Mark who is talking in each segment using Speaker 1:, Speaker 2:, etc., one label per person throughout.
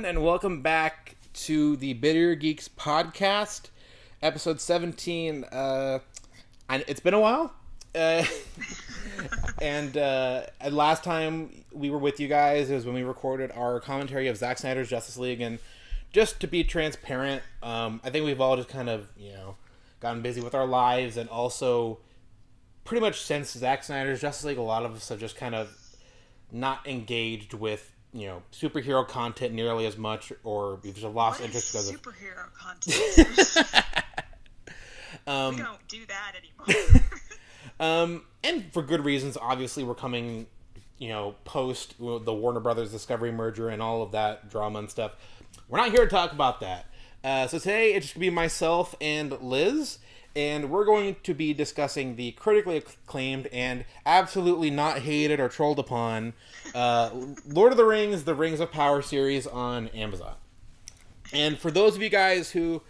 Speaker 1: and welcome back to the Bitter Geeks Podcast, episode 17. It's been a while, and last time we were with you guys is when we recorded our commentary of Zack Snyder's Justice League, and just to be transparent, I think we've all just kind of, gotten busy with our lives, and also pretty much since Zack Snyder's Justice League, a lot of us have just kind of not engaged with superhero content nearly as much, or we've just lost interest because of
Speaker 2: superhero content. We don't do that
Speaker 1: anymore. And for good reasons. Obviously, we're coming, post the Warner Brothers Discovery merger and all of that drama and stuff. We're not here to talk about that. So today it's just gonna be myself and Liz. And we're going to be discussing the critically acclaimed and absolutely not hated or trolled upon Lord of the Rings, The Rings of Power series on Amazon. And for those of you guys who,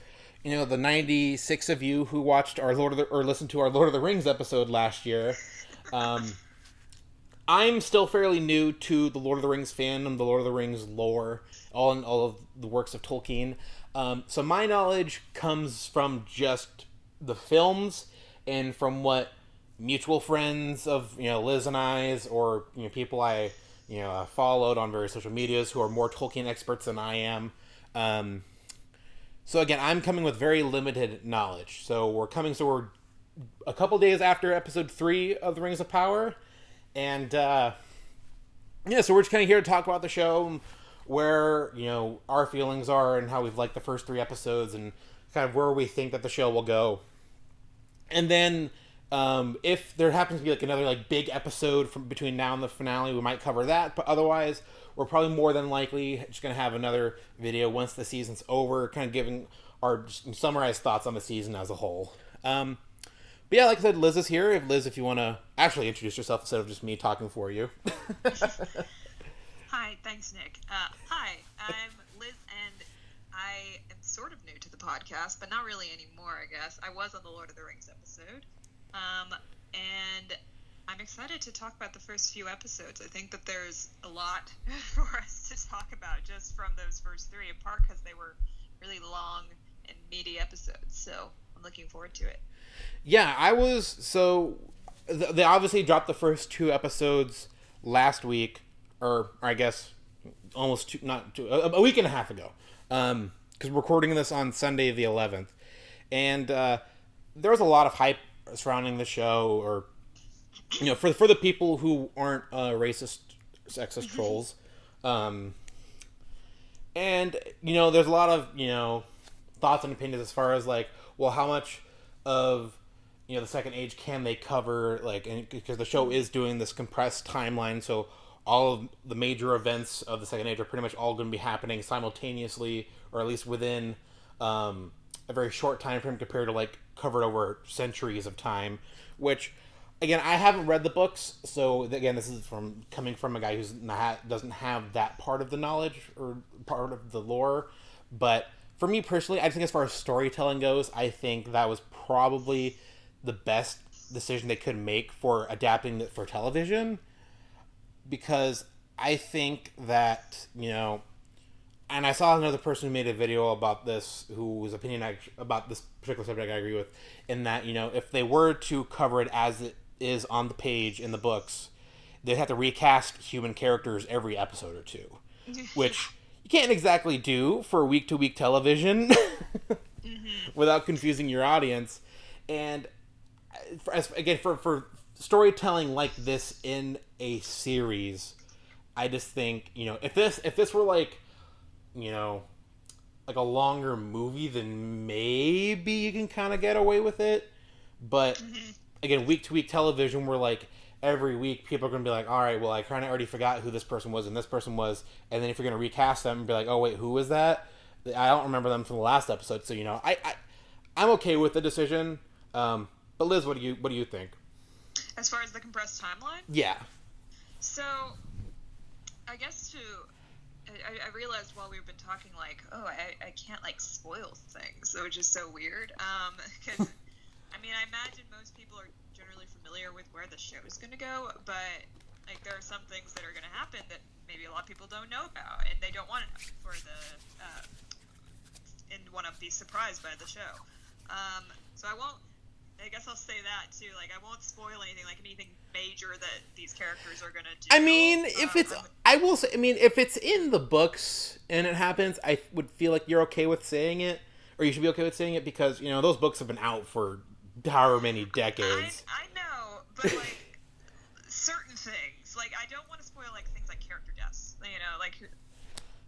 Speaker 1: the 96 of you who watched our listened to our Lord of the Rings episode last year, I'm still fairly new to the Lord of the Rings fandom, the Lord of the Rings lore, all of the works of Tolkien. So my knowledge comes from just the films and from what mutual friends of Liz and I's, or people I followed on various social medias who are more Tolkien experts than I am. So again, I'm coming with very limited knowledge. So we're a couple days after episode 3 of The Rings of Power, and so we're just kind of here to talk about the show, where our feelings are, and how we've liked the first 3 episodes, and kind of where we think that the show will go. And then if there happens to be another big episode from between now and the finale, we might cover that. But otherwise, we're probably more than likely just going to have another video once the season's over, kind of giving our summarized thoughts on the season as a whole. But yeah, like I said, Liz is here. Liz, if you want to actually introduce yourself instead of just me talking for you.
Speaker 2: Hi, thanks, Nick. Hi, I'm Liz, and I am sort of new to the podcast, but not really anymore, I guess. I was on the Lord of the Rings episode, and I'm excited to talk about the first few episodes. I think that there's a lot for us to talk about just from those first 3, in part because they were really long and meaty episodes, so I'm looking forward to it.
Speaker 1: Yeah, they obviously dropped the first 2 episodes last week, or I guess almost a week and a half ago. Because we're recording this on Sunday the 11th. And there was a lot of hype surrounding the show, or, for the people who aren't racist, sexist trolls. And, there's a lot of, thoughts and opinions as far as, how much of, the Second Age can they cover, because the show is doing this compressed timeline, so all of the major events of the Second Age are pretty much all going to be happening simultaneously, or at least within a very short time frame compared to covered over centuries of time. Which, again, I haven't read the books, so again, this is coming from a guy who's doesn't have that part of the knowledge or part of the lore. But for me personally, I think as far as storytelling goes, I think that was probably the best decision they could make for adapting it for television. Because I think that, and I saw another person who made a video about this, whose opinion about this particular subject I agree with, in that, if they were to cover it as it is on the page in the books, they'd have to recast human characters every episode or 2. Which you can't exactly do for week-to-week television without confusing your audience. And, for storytelling like this in a series, I just think, if this were like a longer movie, then maybe you can kind of get away with it. But again, week to week television, where every week people are going to be like, all right, well, I kind of already forgot who this person was and this person was, and then if you're going to recast them and be like, oh wait, who was that? I don't remember them from the last episode. So I'm okay with the decision. But Liz, what do you think?
Speaker 2: As far as the compressed timeline?
Speaker 1: Yeah.
Speaker 2: So, I guess I realized while we've been talking, I can't, spoil things, which is so weird. Because, I imagine most people are generally familiar with where the show is going to go, but, there are some things that are going to happen that maybe a lot of people don't know about, and they don't want to know for and want to be surprised by the show. So I guess I'll say that too. Like, I won't spoil anything, like anything major that these characters are gonna do.
Speaker 1: I mean, if it's in the books and it happens, I would feel like you're okay with saying it, or you should be okay with saying it, because those books have been out for however many decades.
Speaker 2: I know, but like certain things, like I don't want to spoil like things like character deaths. Like.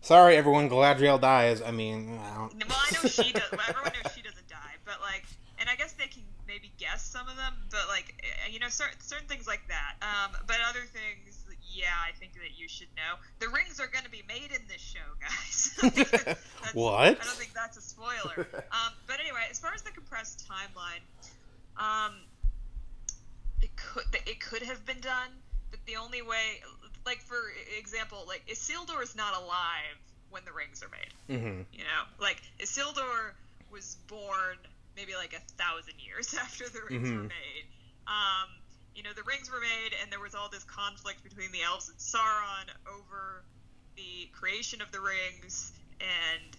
Speaker 1: Sorry, everyone. Galadriel dies. I mean,
Speaker 2: well, I know she does. Everyone knows she doesn't die, but like, and I guess they can maybe guess some of them, but like, certain things like that. But other things, yeah, I think that you should know. The rings are going to be made in this show, guys.
Speaker 1: What?
Speaker 2: I don't think that's a spoiler. But anyway, as far as the compressed timeline, it could have been done, but the only way. Like, for example, like, Isildur is not alive when the rings are made.
Speaker 1: Mm-hmm.
Speaker 2: Like, Isildur was born maybe, like, 1,000 years after the rings were made. The rings were made, and there was all this conflict between the elves and Sauron over the creation of the rings, and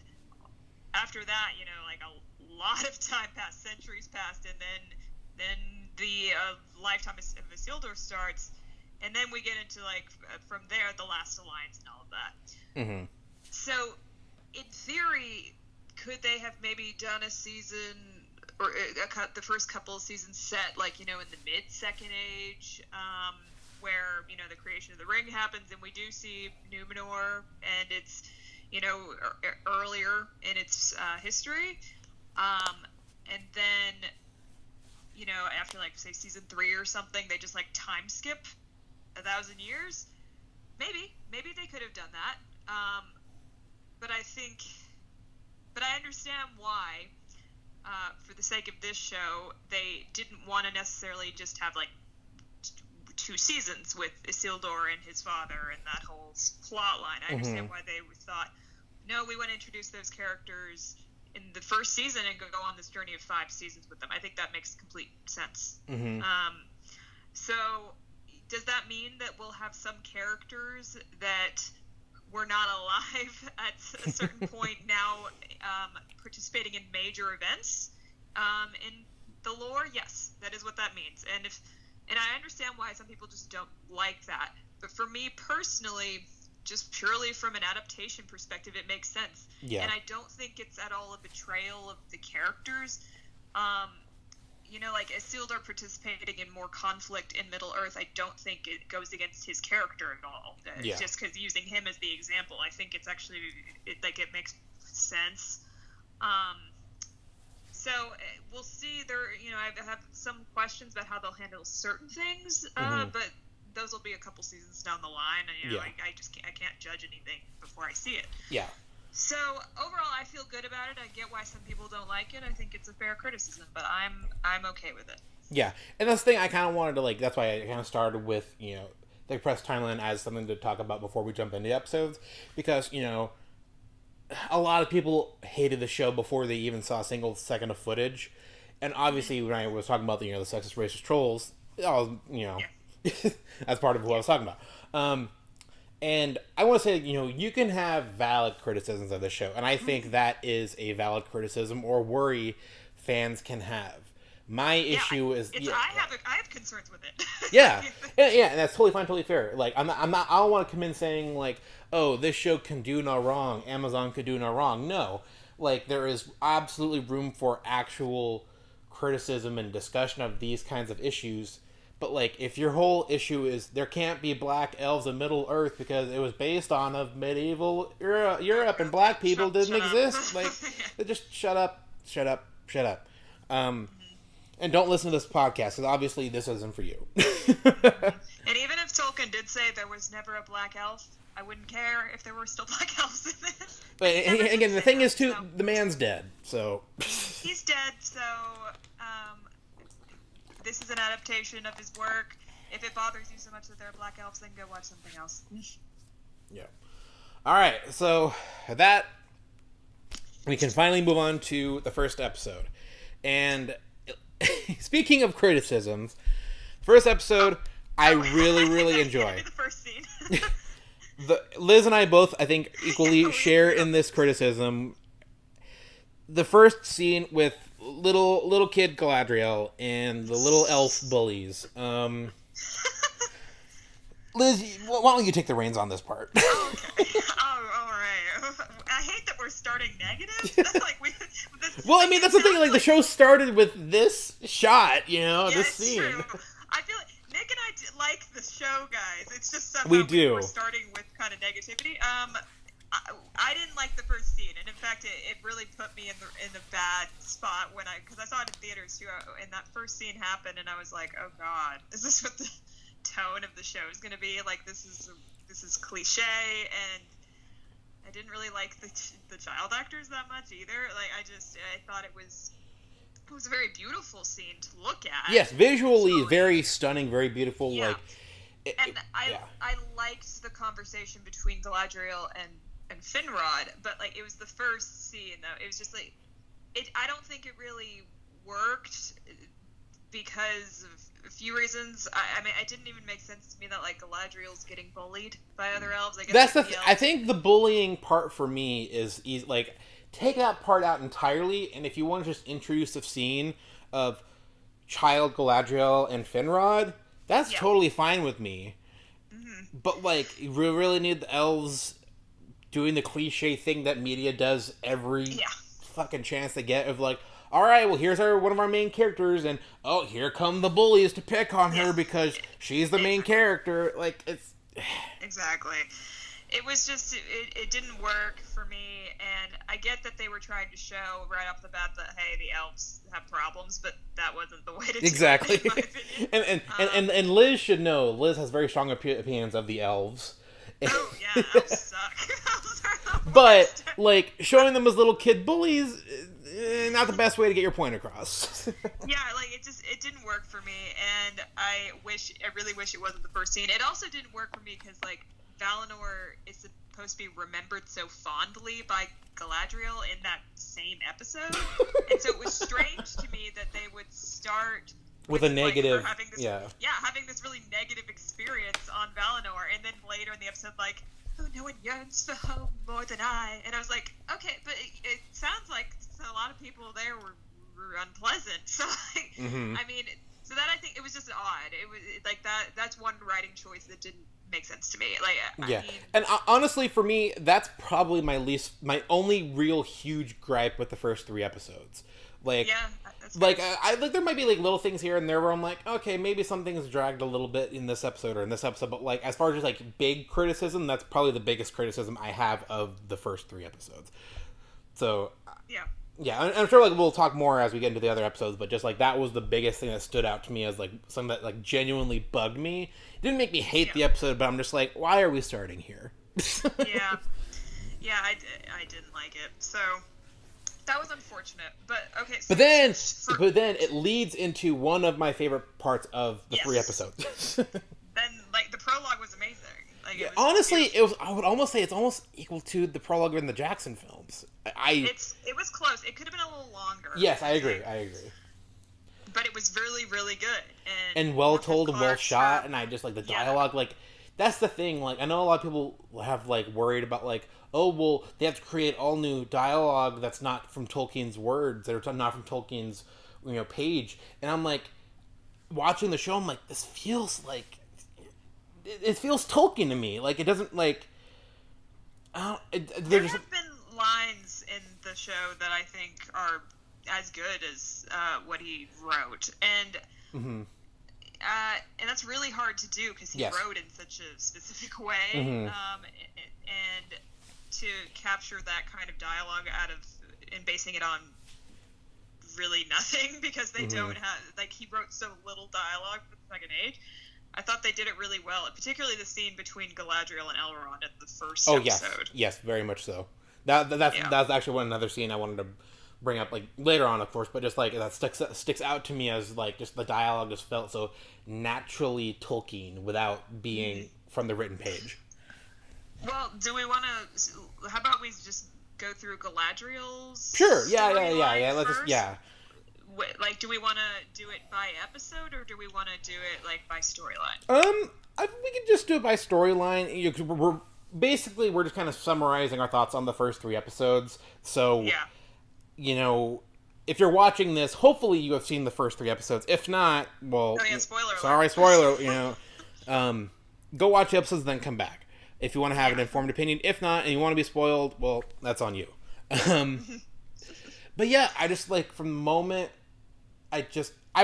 Speaker 2: after that, like, a lot of time passed, centuries passed, and then the lifetime of Isildur starts. And then we get into, like, from there, the Last Alliance and all of that.
Speaker 1: Mm-hmm.
Speaker 2: So, in theory, could they have maybe done a season, or the first couple of seasons set, like, in the mid-Second Age, where, the creation of the ring happens, and we do see Numenor, and it's, earlier in its history. And then, after, like, say, season 3 or something, they just, like, time skip 1,000 years, maybe they could have done that. But I understand why, for the sake of this show, they didn't want to necessarily just have like 2 seasons with Isildur and his father and that whole plot line. I understand why they thought, no, we want to introduce those characters in the first season and go on this journey of 5 seasons with them. I think that makes complete sense.
Speaker 1: Mm-hmm.
Speaker 2: So does that mean that we'll have some characters that were not alive at a certain point now participating in major events in the lore? Yes, that is what that means. And I understand why some people just don't like that. But for me personally, just purely from an adaptation perspective, it makes sense.
Speaker 1: Yeah.
Speaker 2: And I don't think it's at all a betrayal of the characters. Like Isildur participating in more conflict in Middle-earth, I don't think it goes against his character at all. Just because using him as the example, I think it's actually, it makes sense. So we'll see. I have some questions about how they'll handle certain things, but those will be a couple seasons down the line. And, I can't judge anything before I see it.
Speaker 1: Yeah.
Speaker 2: So overall, I feel good about it. I get why some people don't like it. I think it's a fair criticism, but I'm okay with it.
Speaker 1: Yeah, and that's the thing I kind of wanted to that's why I kind of started with the compressed timeline as something to talk about before we jump into episodes, because a lot of people hated the show before they even saw a single second of footage, and obviously when I was talking about the sexist, racist trolls, that's part of what I was talking about. And I want to say, you can have valid criticisms of the show, and I think that is a valid criticism or worry fans can have. My issue is,
Speaker 2: I have concerns with it.
Speaker 1: yeah, and that's totally fine, totally fair. Like, I don't want to come in saying like, oh, this show can do no wrong, Amazon could do no wrong. No, like there is absolutely room for actual criticism and discussion of these kinds of issues. But, like, if your whole issue is there can't be black elves in Middle-earth because it was based on of medieval Europe and black people didn't exist, like, just shut up. And don't listen to this podcast, because obviously this isn't for you.
Speaker 2: And even if Tolkien did say there was never a black elf, I wouldn't care if there were still black elves in this.
Speaker 1: But, again, the thing is, too, the man's dead, so...
Speaker 2: He's dead, so... this is an adaptation of his work. If it bothers you so much that there are black elves, then go watch something else.
Speaker 1: Yeah. Alright, so that we can finally move on to the first episode. And speaking of criticisms, first episode I really enjoy.
Speaker 2: The first scene.
Speaker 1: Liz and I both, I think, equally share in this criticism. The first scene with little kid Galadriel and the little elf bullies. Liz, why don't you take the reins on this part?
Speaker 2: Okay. Oh, all right. I hate that we're starting negative.
Speaker 1: Well, I mean, that's the thing. Like, the show started with this shot, this scene.
Speaker 2: True. I feel like Nick and I like the show, guys. It's just somehow
Speaker 1: we do.
Speaker 2: We're starting with kind of negativity. I didn't like the first scene, and in fact, it really put me in the bad spot because I saw it in theaters too. And that first scene happened, and I was like, oh god, is this what the tone of the show is going to be? Like, this is cliche, and I didn't really like the child actors that much either. Like, I thought it was a very beautiful scene to look at.
Speaker 1: Yes, visually very stunning, very beautiful.
Speaker 2: Yeah.
Speaker 1: Like,
Speaker 2: I liked the conversation between Galadriel and Finrod, but like, it was the first scene though. It was just like, I don't think it really worked because of a few reasons. I mean, it didn't even make sense to me that like Galadriel's getting bullied by other elves. I guess
Speaker 1: that's I think the bullying part for me is like, take that part out entirely, and if you want to just introduce a scene of child Galadriel and Finrod, that's totally fine with me. Mm-hmm. But like, we really need the elves doing the cliche thing that media does every fucking chance they get of like, all right, well, here's one of our main characters, and oh, here come the bullies to pick on her because she's the main character. Like, it's
Speaker 2: exactly. It was just it didn't work for me, and I get that they were trying to show right off the bat that hey, the elves have problems, but that wasn't the way to do it, in my opinion.
Speaker 1: and Liz should know. Liz has very strong opinions of the elves.
Speaker 2: Oh yeah, elves suck.
Speaker 1: But like, showing them as little kid bullies, not the best way to get your point across.
Speaker 2: Yeah, like it didn't work for me, and I really wish it wasn't the first scene. It also didn't work for me because like, Valinor is supposed to be remembered so fondly by Galadriel in that same episode, and so it was strange to me that they would start
Speaker 1: with a negative,
Speaker 2: having this really negative experience on Valinor, and then later in the episode, like, oh, no one yearns for home more than I, and I was like, okay, but it sounds like a lot of people there were unpleasant, so like, I mean, so that I think it was just odd. It was like that's one writing choice that didn't make sense to me. Like, I mean,
Speaker 1: and honestly, for me, that's probably my only real huge gripe with the first 3 episodes. Like, I like, there might be like little things here and there where I'm like, okay, maybe something's dragged a little bit in this episode or in this episode, but like, as far as just like big criticism, that's probably the biggest criticism I have of the first 3 episodes. So yeah, I'm sure like we'll talk more as we get into the other episodes, but just like, that was the biggest thing that stood out to me as like something that like genuinely bugged me. It didn't make me hate the episode, but I'm just like, why are we starting here?
Speaker 2: I didn't like it, so that was unfortunate. But okay, so
Speaker 1: but then it leads into one of my favorite parts of the 3 episodes.
Speaker 2: Then like, the prologue was amazing. Like,
Speaker 1: honestly, I would almost say it's almost equal to the prologue in the Jackson films.
Speaker 2: It was close. It could have been a little longer.
Speaker 1: Yes, I agree.
Speaker 2: But it was really, really good
Speaker 1: and well told and well shot. And I just like the dialogue. Like, that's the thing. Like, I know a lot of people have like worried about like, oh well, they have to create all new dialogue that's not from Tolkien's words, that are not from Tolkien's page. And I'm like, watching the show, I'm like, this feels like. It feels Tolkien to me. Like, it doesn't, like...
Speaker 2: there have been lines in the show that I think are as good as what he wrote. And that's really hard to do, because he wrote in such a specific way. And to capture that kind of dialogue and basing it on really nothing, because they don't have... Like, he wrote so little dialogue for the Second Age. I thought they did it really well, particularly the scene between Galadriel and Elrond in the first episode.
Speaker 1: Yes, very much so. That's actually another scene I wanted to bring up, like, later on, of course, but just like that sticks out to me as like, just the dialogue just felt so naturally Tolkien without being from the written page.
Speaker 2: Well, do we want to? How about we just go through Galadriel's?
Speaker 1: Sure. Yeah. Let's
Speaker 2: first?
Speaker 1: just
Speaker 2: Like, do we want to do it by episode, or do we want to do it like by storyline?
Speaker 1: We can just do it by storyline. basically, we're just kind of summarizing our thoughts on the first 3 episodes. So,
Speaker 2: Yeah.
Speaker 1: you know, if you're watching this, hopefully you have seen the first 3 episodes. If not, well,
Speaker 2: Oh yeah, spoiler
Speaker 1: sorry,
Speaker 2: alert.
Speaker 1: spoiler. Go watch the episodes, then come back if you want to have an
Speaker 2: Yeah.
Speaker 1: informed opinion. If not, and you want to be spoiled, well, that's on you. But yeah, I just like from the moment I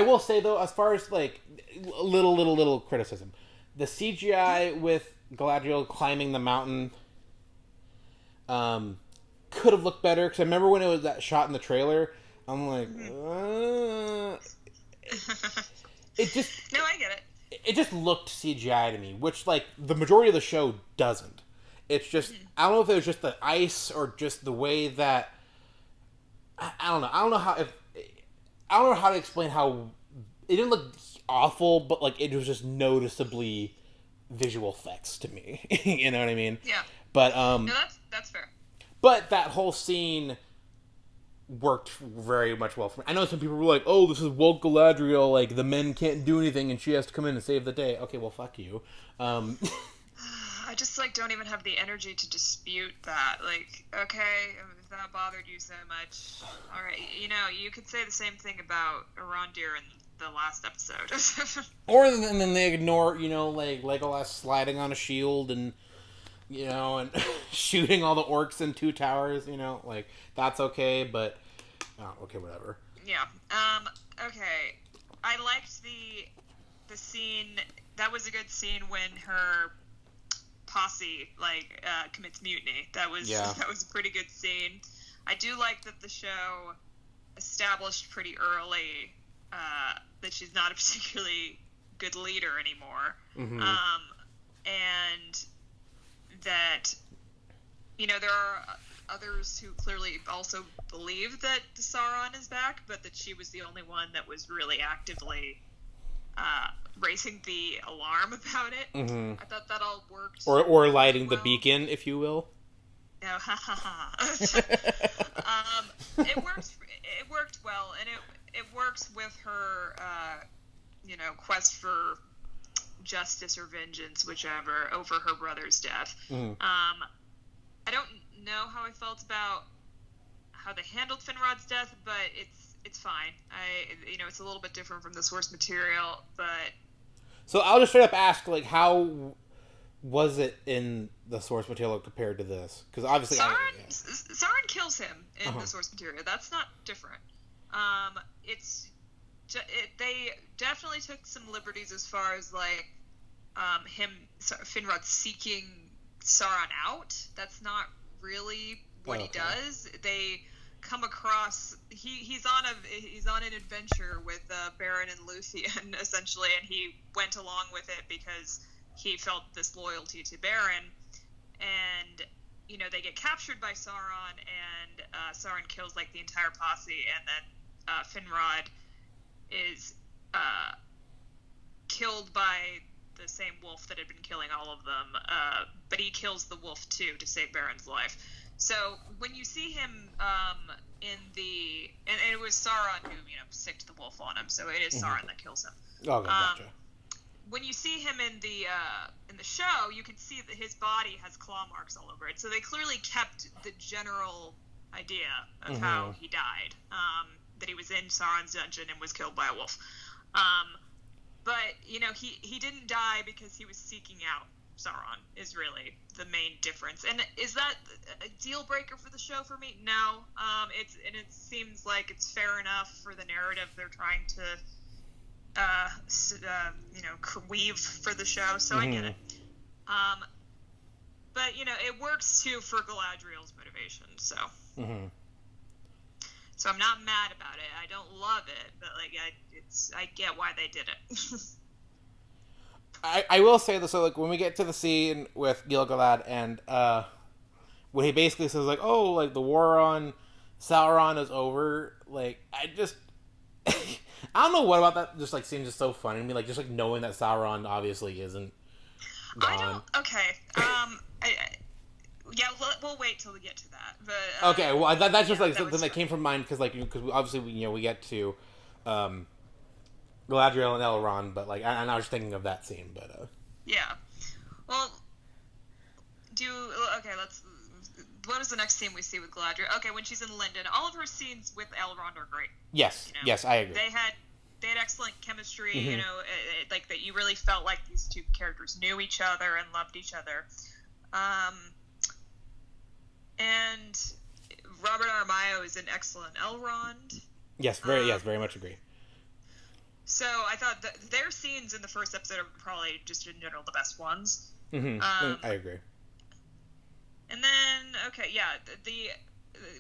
Speaker 1: will say though, as far as like little criticism, the CGI with Galadriel climbing the mountain could have looked better, because I remember when it was that shot in the trailer, I'm like, it just
Speaker 2: No, I get it.
Speaker 1: it just looked CGI to me, which like the majority of the show doesn't. It's just I don't know if it was just the ice or just the way that I don't know. I don't know how to explain how it didn't look awful, but like it was just noticeably visual effects to me. You know what I mean?
Speaker 2: Yeah.
Speaker 1: But
Speaker 2: No, that's fair.
Speaker 1: but that whole scene worked very much well for me. I know some people were like, "Oh, this is woke Galadriel. Like the men can't do anything, and she has to come in and save the day." Okay, well, fuck you.
Speaker 2: I just like don't even have the energy to dispute that. Like, okay, if that bothered you so much, all right. You know, you could say the same thing about Arondir in the last episode.
Speaker 1: Or then they ignore, like Legolas sliding on a shield and and shooting all the orcs in 2 towers. Like that's okay, but okay, whatever.
Speaker 2: Yeah. Okay. I liked the scene. That was a good scene when her posse commits mutiny. That was a pretty good scene. I do like that the show established pretty early that she's not a particularly good leader anymore, and that there are others who clearly also believe that Sauron is back, but that she was the only one that was really actively raising the alarm about it. I thought that all worked.
Speaker 1: Or lighting the beacon, if you will.
Speaker 2: No, ha ha ha. It worked. It worked well, and it works with her, quest for justice or vengeance, whichever, over her brother's death. I don't know how I felt about how they handled Finrod's death, but it's fine. It's a little bit different from the source material, but
Speaker 1: so I'll just straight up ask, like, how was it in the source material compared to this? Because obviously,
Speaker 2: Sauron kills him in the source material. That's not different. They definitely took some liberties as far as Finrod seeking Sauron out. That's not really what he does. They come across he's on an adventure with Beren and Luthien essentially, and he went along with it because he felt this loyalty to Beren, and they get captured by Sauron, and Sauron kills the entire posse, and then Finrod is killed by the same wolf that had been killing all of them, but he kills the wolf too to save Beren's life. So when you see him in the and it was Sauron who sicked the wolf on him, so it is Sauron that kills him.
Speaker 1: Okay, gotcha.
Speaker 2: When you see him in the show, you can see that his body has claw marks all over it. So they clearly kept the general idea of how he died, that he was in Sauron's dungeon and was killed by a wolf. But he didn't die because he was seeking out Sauron, is really the main difference. And is that a deal breaker for the show for me? No. It seems like it's fair enough for the narrative they're trying to weave for the show, so I get it. But it works too for Galadriel's motivation, so so I'm not mad about it. I don't love it, but I get why they did it.
Speaker 1: I will say this, so when we get to the scene with Gil-galad, and when he basically says the war on Sauron is over, I just I don't know what about that just seems just so funny to me, just knowing that Sauron obviously isn't gone. We'll wait till we get to that. But okay, well that's just something
Speaker 2: that
Speaker 1: that came from mind because obviously we get to Galadriel and Elrond, but I was just thinking of that scene, but
Speaker 2: yeah. Well, Okay, let's. What is the next scene we see with Galadriel? Okay, when she's in Linden, all of her scenes with Elrond are great.
Speaker 1: Yes, yes, I agree.
Speaker 2: They had excellent chemistry. Mm-hmm. Like that. You really felt like these two characters knew each other and loved each other. And Robert Aramayo is an excellent Elrond.
Speaker 1: Yes, very much agree.
Speaker 2: So I thought that their scenes in the first episode are probably just in general the best ones.
Speaker 1: Mm-hmm. I agree.
Speaker 2: And then, okay, yeah,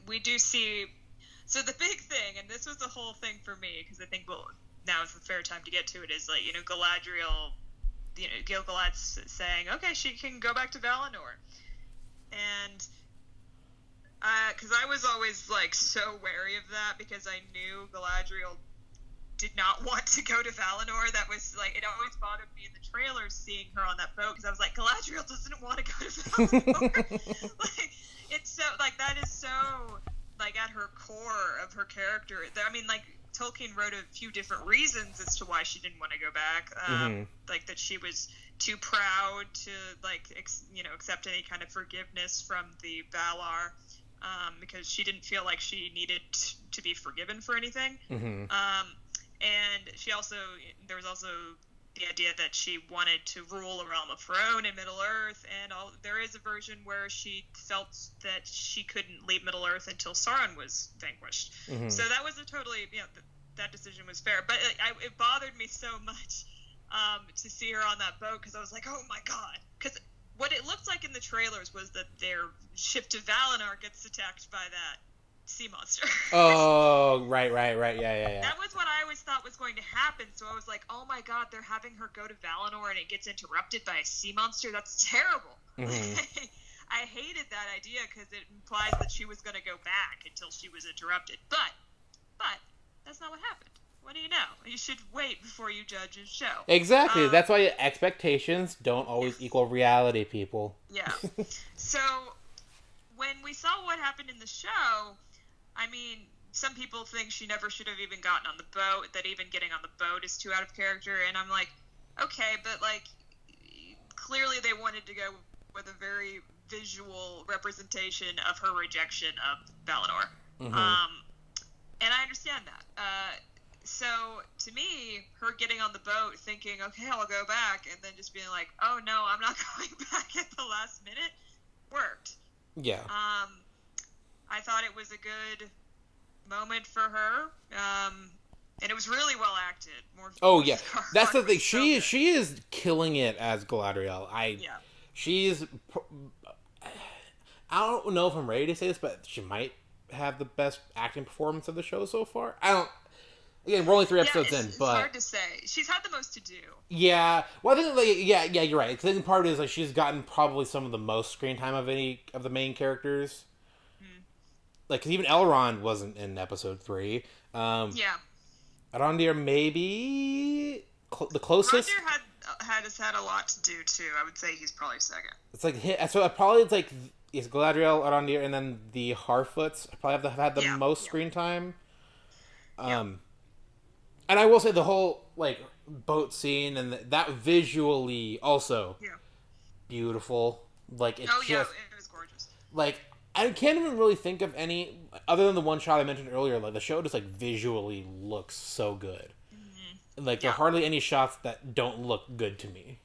Speaker 2: we do see. So the big thing, and this was the whole thing for me, because I think now is the fair time to get to it, is like, Galadriel, Gil-galad's saying, okay, she can go back to Valinor. And because I was always like so wary of that, because I knew Galadriel did not want to go to Valinor. That was like, it always bothered me in the trailers seeing her on that boat, because I was like, Galadriel doesn't want to go to Valinor. Like, it's so, like, that is so, like, at her core of her character. I mean, like, Tolkien wrote a few different reasons as to why she didn't want to go back. Like, that she was too proud to, like, accept any kind of forgiveness from the Valar, because she didn't feel like she needed to be forgiven for anything. And there was also the idea that she wanted to rule a realm of her own in Middle-earth, and there is a version where she felt that she couldn't leave Middle-earth until Sauron was vanquished. So that was a totally, that decision was fair. But it bothered me so much to see her on that boat, because I was like, oh my god. Because what it looked like in the trailers was that their ship to Valinor gets attacked by that sea monster.
Speaker 1: Oh, right, yeah.
Speaker 2: That was what I always thought was going to happen, so I was like, oh my god, they're having her go to Valinor and it gets interrupted by a sea monster? That's terrible. I hated that idea, because it implies that she was going to go back until she was interrupted. But that's not what happened. What do you know? You should wait before you judge a show.
Speaker 1: Exactly. That's why expectations don't always equal reality, people.
Speaker 2: Yeah. So when we saw what happened in the show, I mean, some people think she never should have even gotten on the boat, that even getting on the boat is too out of character, and I'm like, okay, but, like, clearly they wanted to go with a very visual representation of her rejection of Valinor. And I understand that. So, to me, her getting on the boat thinking, okay, I'll go back, and then just being like, oh, no, I'm not going back at the last minute, worked.
Speaker 1: Yeah.
Speaker 2: I thought it was a good moment for her, and it was really well acted.
Speaker 1: That's the thing. She is killing it as Galadriel. I don't know if I'm ready to say this, but she might have the best acting performance of the show so far. Again, we're only 3 episodes in, but
Speaker 2: it's hard to say. She's had the most to do.
Speaker 1: Yeah. Well, I think you're right. Because I think part of it is like she's gotten probably some of the most screen time of any of the main characters. Like, cause even Elrond wasn't in episode 3. Arondir maybe the closest.
Speaker 2: Arondir has had a lot to do too. I would say he's probably second.
Speaker 1: It's like probably it's like it's Galadriel, Arondir, and then the Harfoots probably have had the most screen time. And I will say the whole like boat scene and that visually also beautiful. Like it it
Speaker 2: was gorgeous.
Speaker 1: Like I can't even really think of any other than the one shot I mentioned earlier. Like the show just like visually looks so good. Like there are hardly any shots that don't look good to me.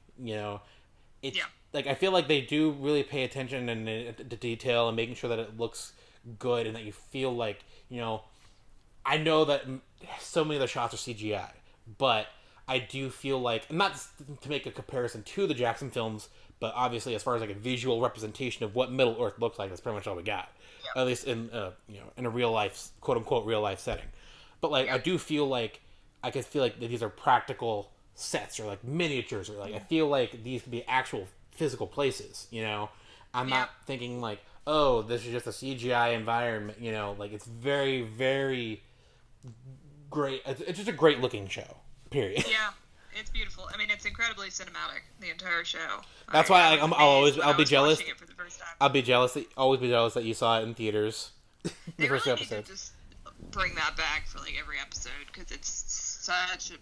Speaker 1: It's like I feel like they do really pay attention to detail and making sure that it looks good and that you feel like I know that so many of the shots are CGI, but I do feel like, not to make a comparison to the Jackson films, but obviously as far as like a visual representation of what Middle Earth looks like, that's pretty much all we got. At least in in a real life, quote unquote real life setting. But like I do feel like I can feel like that these are practical sets or like miniatures or like I feel like these could be actual physical places. I'm not thinking like, oh, this is just a CGI environment. Like it's very, very great. It's just a great looking show. Period.
Speaker 2: Yeah, it's beautiful. I mean, it's incredibly cinematic. The entire show.
Speaker 1: That's why I'll be jealous.
Speaker 2: It for the first time.
Speaker 1: I'll be jealous. Always be jealous that you saw it in theaters.
Speaker 2: They really need to just bring that back for like every episode because it's such a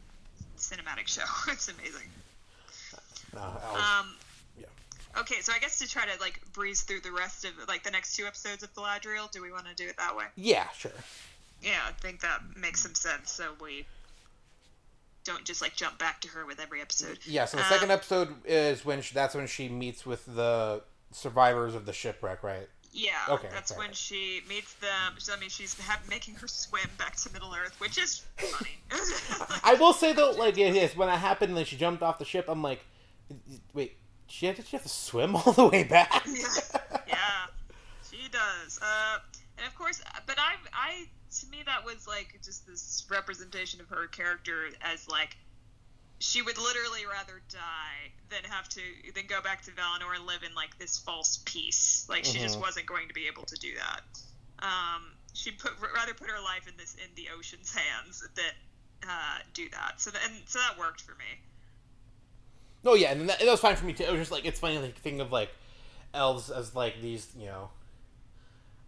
Speaker 2: cinematic show. It's amazing. Okay, so I guess to try to like breeze through the rest of like the next 2 episodes of Galadriel, do we want to do it that way?
Speaker 1: Yeah, sure.
Speaker 2: Yeah, I think that makes some sense. So we don't just like jump back to her with every episode.
Speaker 1: Yeah, so the second episode is that's when she meets with the survivors of the shipwreck, right?
Speaker 2: Yeah,
Speaker 1: okay,
Speaker 2: that's when she meets them. So, I mean, she's making her swim back to Middle Earth, which is funny.
Speaker 1: I will say though, like yes, when that happened, and she jumped off the ship, I'm like, wait, she have to swim all the way back?
Speaker 2: Yeah, she does. And of course, but I to me that was like just this representation of her character as like she would literally rather die than go back to Valinor and live in like this false peace. Like she just wasn't going to be able to do that. She'd rather put her life in the ocean's hands than do that. So that worked for me.
Speaker 1: Oh yeah, and that was fine for me too. It was just like it's funny like think of like elves as like these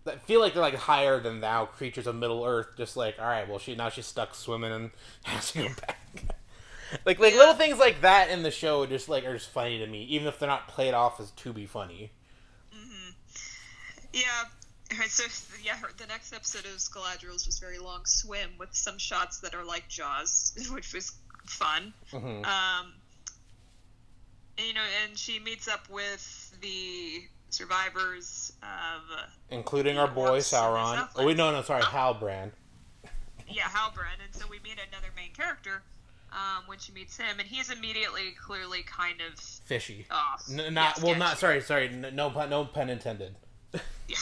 Speaker 1: that feel like they're like higher than thou creatures of Middle Earth. Just like all right, well she's stuck swimming and has to go back. like little things like that in the show just like are just funny to me, even if they're not played off as to be funny.
Speaker 2: Yeah. All right, so yeah, the next episode of Galadriel's just very long swim with some shots that are like Jaws, which was fun. And she meets up with the survivors of
Speaker 1: including our boy Sauron. Oh wait, no, sorry, Halbrand.
Speaker 2: Yeah, Halbrand, and so we meet another main character when she meets him, and he's immediately clearly kind of
Speaker 1: fishy.
Speaker 2: Off.
Speaker 1: Sorry, no pun intended.
Speaker 2: Yeah.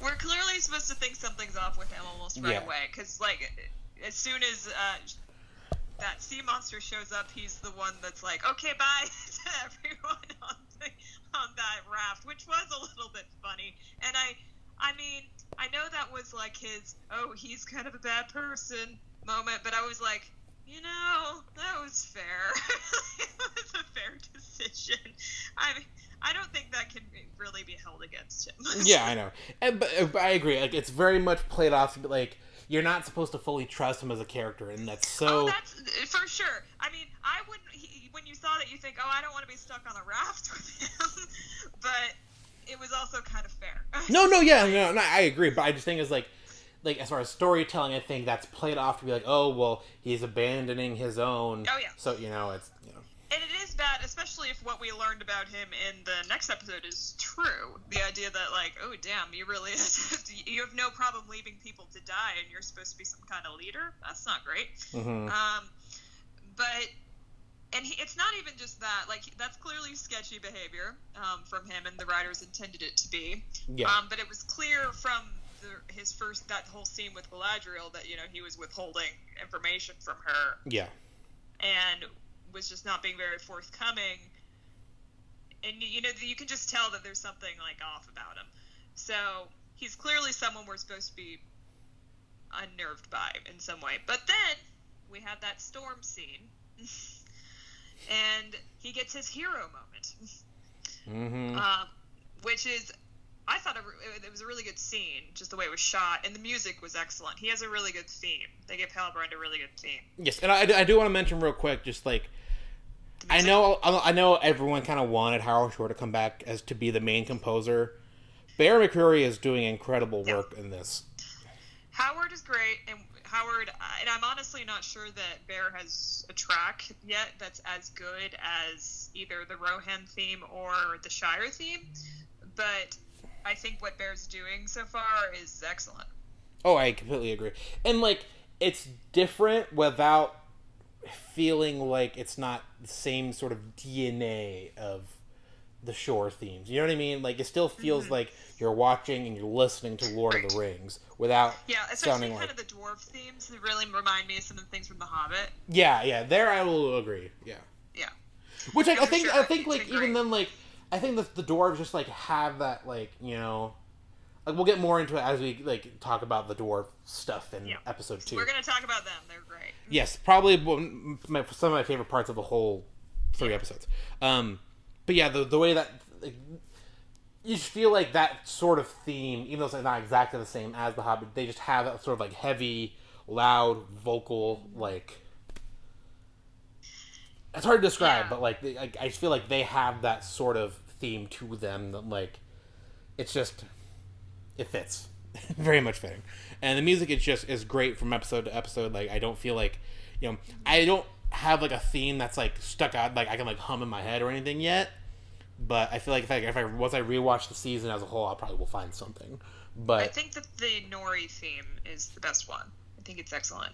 Speaker 2: We're clearly supposed to think something's off with him almost right away, because like as soon as that sea monster shows up, he's the one that's like, okay, bye to everyone on that raft, which was a little bit funny. And I mean, I know that was like his, he's kind of a bad person moment, but I was like, that was fair. It was a fair decision. I don't think that can really be held against him.
Speaker 1: Yeah, I know. But I agree. Like, it's very much played off to be like, you're not supposed to fully trust him as a character, and that's so...
Speaker 2: Oh, that's for sure. I mean, I wouldn't... when you saw that, you think, I don't want to be stuck on a raft with him. But it was also kind of fair.
Speaker 1: No, I agree. But I just think it's like as far as storytelling, I think that's played off to be like, oh, well, he's abandoning his own.
Speaker 2: Oh, yeah.
Speaker 1: So, it's...
Speaker 2: And it is bad, especially if what we learned about him in the next episode is true. The idea that, like, oh, damn, you really you have no problem leaving people to die, and you're supposed to be some kind of leader? That's not great. It's not even just that. Like, that's clearly sketchy behavior from him, and the writers intended it to be.
Speaker 1: Yeah.
Speaker 2: But it was clear from that whole scene with Galadriel that, he was withholding information from her.
Speaker 1: Yeah.
Speaker 2: And was just not being very forthcoming, and you can just tell that there's something like off about him. So he's clearly someone we're supposed to be unnerved by in some way. But then we have that storm scene, and he gets his hero moment, which is, I thought it was a really good scene, just the way it was shot, and the music was excellent. He has a really good theme. They give Halbrand a really good theme.
Speaker 1: Yes, and I do want to mention real quick, just like, I know everyone kind of wanted Howard Shore to come back as to be the main composer. Bear McCreary is doing incredible work in this.
Speaker 2: Howard is great, and I'm honestly not sure that Bear has a track yet that's as good as either the Rohan theme or the Shire theme, but I think what Bear's doing so far is excellent.
Speaker 1: Oh, I completely agree. And, like, it's different without feeling like it's not the same sort of DNA of the Shore themes. You know what I mean? Like, it still feels like you're watching and you're listening to Lord of the Rings without
Speaker 2: especially kind of the dwarf themes that really remind me of some of the things from The Hobbit.
Speaker 1: Yeah, there I will agree. Yeah. Which I think like even then, like, I think that the dwarves just like have that, like, like, we'll get more into it as we like talk about the dwarf stuff in episode 2.
Speaker 2: We're gonna talk about them. They're great.
Speaker 1: Yes, probably some of my favorite parts of the whole 3 episodes. But yeah, the way that, like, you just feel like that sort of theme, even though it's not exactly the same as The Hobbit, they just have that sort of like heavy, loud, vocal, like, it's hard to describe,
Speaker 2: Yeah.
Speaker 1: but like I just feel like they have that sort of theme to them that like it's just it fits very much fitting, and the music is great from episode to episode. Like I don't feel like I don't have like a theme that's like stuck out like I can like hum in my head or anything yet. But I feel like if I once I rewatch the season as a whole, I probably will find something. But
Speaker 2: I think that the Nori theme is the best one. I think it's excellent.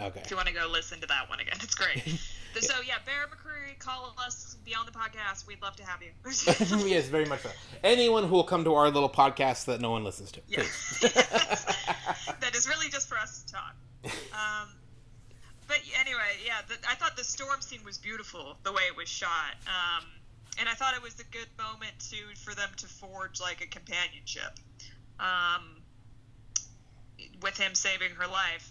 Speaker 1: Okay.
Speaker 2: If you want to go listen to that one again, it's great. So yeah, Bear McCreary, call us, be on the podcast. We'd love to have you.
Speaker 1: Yes, very much so. Anyone who will come to our little podcast that no one listens to, please.
Speaker 2: Yes. That is really just for us to talk. But anyway, yeah, I thought the storm scene was beautiful, the way it was shot. And I thought it was a good moment for them to forge like a companionship, with him saving her life.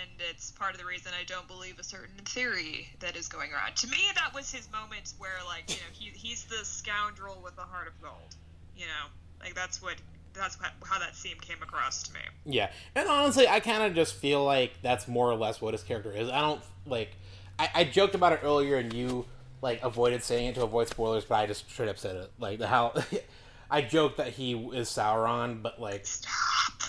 Speaker 2: And it's part of the reason I don't believe a certain theory that is going around. To me, that was his moment where, like, he's the scoundrel with the heart of gold. Like that's how that scene came across to me.
Speaker 1: Yeah, and honestly, I kind of just feel like that's more or less what his character is. I don't like. I joked about it earlier, and you like avoided saying it to avoid spoilers, but I just straight up said it. Like how I joked that he is Sauron, but like
Speaker 2: Stop.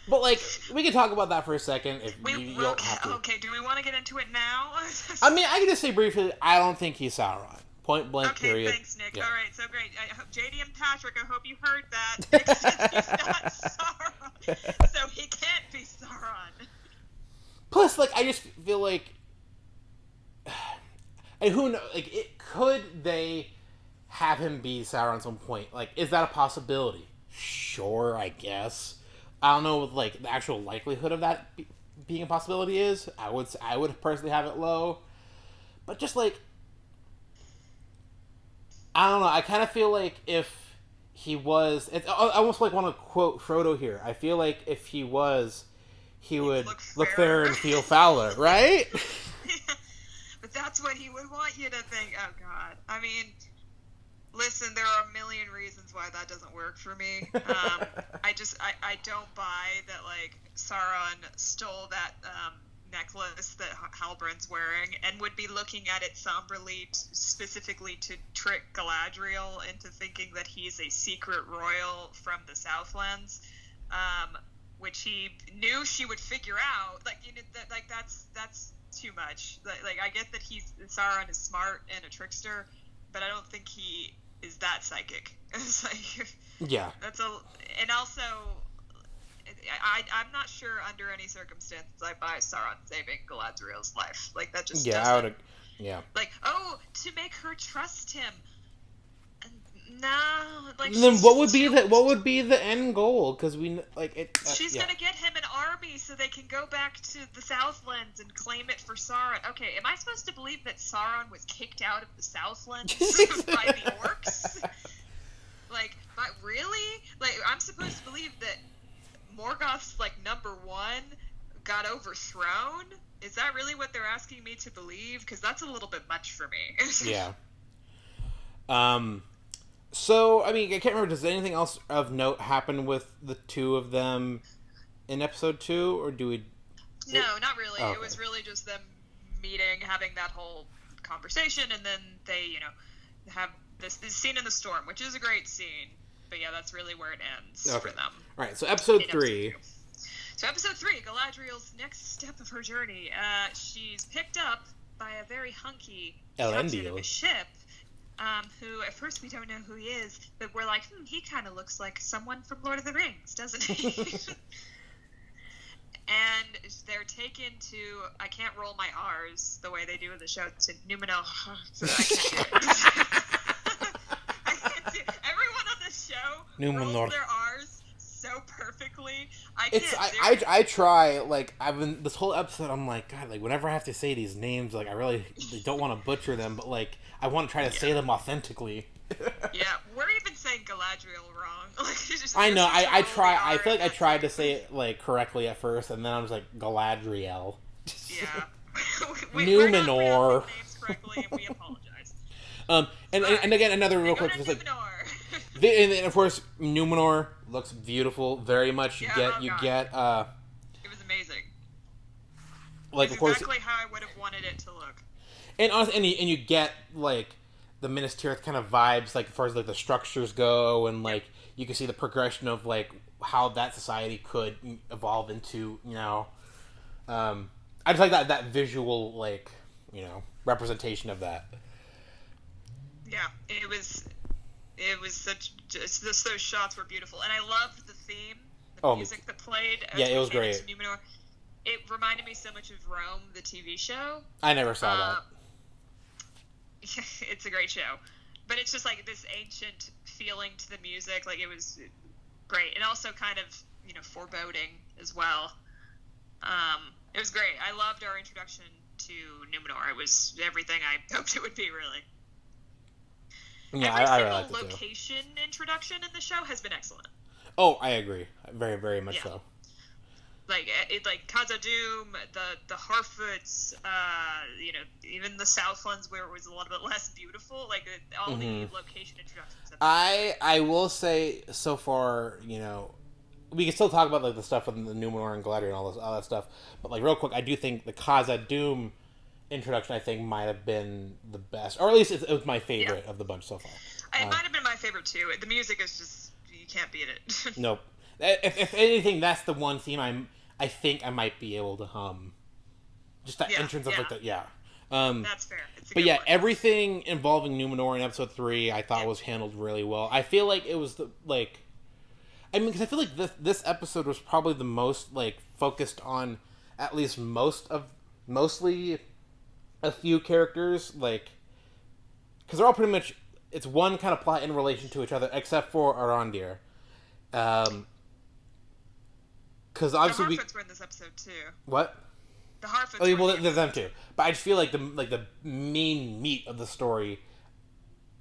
Speaker 1: But like we can talk about that for a second if you don't have to.
Speaker 2: Okay, do we want to get into it now?
Speaker 1: I mean, I can just say briefly, I don't think he's Sauron. Point blank.
Speaker 2: Okay,
Speaker 1: period.
Speaker 2: thanks, Nick.
Speaker 1: Yeah.
Speaker 2: All right, so great. JD and Patrick, I hope you heard that. Nick said he's not Sauron, so he can't be Sauron.
Speaker 1: Plus, like, I just feel like, and who knows? Like, could they have him be Sauron at some point? Like, is that a possibility? Sure, I guess. I don't know what like the actual likelihood of that being a possibility is. I would personally have it low, but just like I don't know. I kind of feel like if he was, I almost like want to quote Frodo here. I feel like if he was, he would look fairer and feel fouler, right?
Speaker 2: But that's what he would want you to think. Oh God, I mean. Listen, there are a million reasons why that doesn't work for me. I don't buy that, like, Sauron stole that necklace that Halbrand's wearing and would be looking at it somberly, specifically to trick Galadriel into thinking that he's a secret royal from the Southlands, which he knew she would figure out. Like, that's too much. Like, I get that Sauron is smart and a trickster, but I don't think he is that psychic. It's like,
Speaker 1: yeah.
Speaker 2: And also, I'm not sure under any circumstances I buy Sauron saving Galadriel's life. Like that just doesn't.
Speaker 1: I would. Yeah.
Speaker 2: Like, to make her trust him. No, like.
Speaker 1: Then what would be the end goal? Because we like it.
Speaker 2: She's gonna get him an army so they can go back to the Southlands and claim it for Sauron. Okay, am I supposed to believe that Sauron was kicked out of the Southlands by the orcs? Like, but really? Like, I'm supposed to believe that Morgoth's like #1 got overthrown? Is that really what they're asking me to believe? Because that's a little bit much for me.
Speaker 1: Yeah. So, I mean, I can't remember, does anything else of note happen with the two of them in episode 2, or do we...
Speaker 2: No, not really.
Speaker 1: Oh, okay.
Speaker 2: It was really just them meeting, having that whole conversation, and then they, have this scene in the storm, which is a great scene, but yeah, that's really where it ends for them.
Speaker 1: Alright, so episode 3.
Speaker 2: So episode 3, Galadriel's next step of her journey. She's picked up by a very hunky captain of a ship, who at first we don't know who he is, but we're like, he kind of looks like someone from Lord of the Rings, doesn't he? And they're taken to, I can't roll my R's the way they do in the show, to Numenor. So I can't do it. I can't do it. Everyone on this show rolls their R's so perfectly.
Speaker 1: I try, like, I've been, this whole episode, I'm like, God, like, whenever I have to say these names, like, I really don't want to butcher them, but, like, I want to try to say them authentically.
Speaker 2: Yeah, we're even saying Galadriel wrong. Like,
Speaker 1: I know, I try, I feel like I tried to say it, like, correctly at first, and then I was like, Galadriel.
Speaker 2: Yeah.
Speaker 1: Numenor.
Speaker 2: We're not pronouncing names correctly, and we apologize.
Speaker 1: And again, another real quick, just like, and of course, Numenor looks beautiful, very much. You get,
Speaker 2: it was amazing.
Speaker 1: like,
Speaker 2: it's
Speaker 1: of course,
Speaker 2: exactly how I would have wanted it to look.
Speaker 1: and honestly, and you get like the Minas Tirith kind of vibes, like as far as like the structures go, and like you can see the progression of like how that society could evolve into. I just like that visual, like, representation of that.
Speaker 2: Yeah, it was those shots were beautiful, and I loved the theme, the music that played.
Speaker 1: Yeah, it was great.
Speaker 2: Numenor. It reminded me so much of Rome, the TV show.
Speaker 1: I never saw that.
Speaker 2: It's a great show, but it's just like this ancient feeling to the music. Like, it was great, and also kind of foreboding as well. It was great. I loved our introduction to Numenor. It was everything I hoped it would be, really.
Speaker 1: Yeah,
Speaker 2: Every
Speaker 1: I
Speaker 2: single location introduction in the show has been excellent.
Speaker 1: Oh, I agree. Very, very much so.
Speaker 2: Like Khazad-dûm, the Harfoots, even the South ones where it was a little bit less beautiful. Like, all the location introductions.
Speaker 1: I will say, so far, we can still talk about like the stuff with the Numenor and Galadriel and all that stuff. But like, real quick, I do think the Khazad-dûm introduction, I think, might have been the best, or at least it was my favorite of the bunch so far.
Speaker 2: It might have been my favorite too. The music is just, you can't beat it.
Speaker 1: Nope. If anything, that's the one theme I think I might be able to hum. Just that entrance of like the
Speaker 2: that's fair. It's a
Speaker 1: but
Speaker 2: good one.
Speaker 1: Everything involving Numenor in episode 3, I thought was handled really well. I feel like it was because I feel like this episode was probably the most like focused on at least mostly a few characters, like, because they're all pretty much, it's one kind of plot in relation to each other, except for Arondir. Because obviously
Speaker 2: the Harfoots were in this episode too.
Speaker 1: What?
Speaker 2: The Harfoots.
Speaker 1: Oh, well, there's them too. But I just feel like the main meat of the story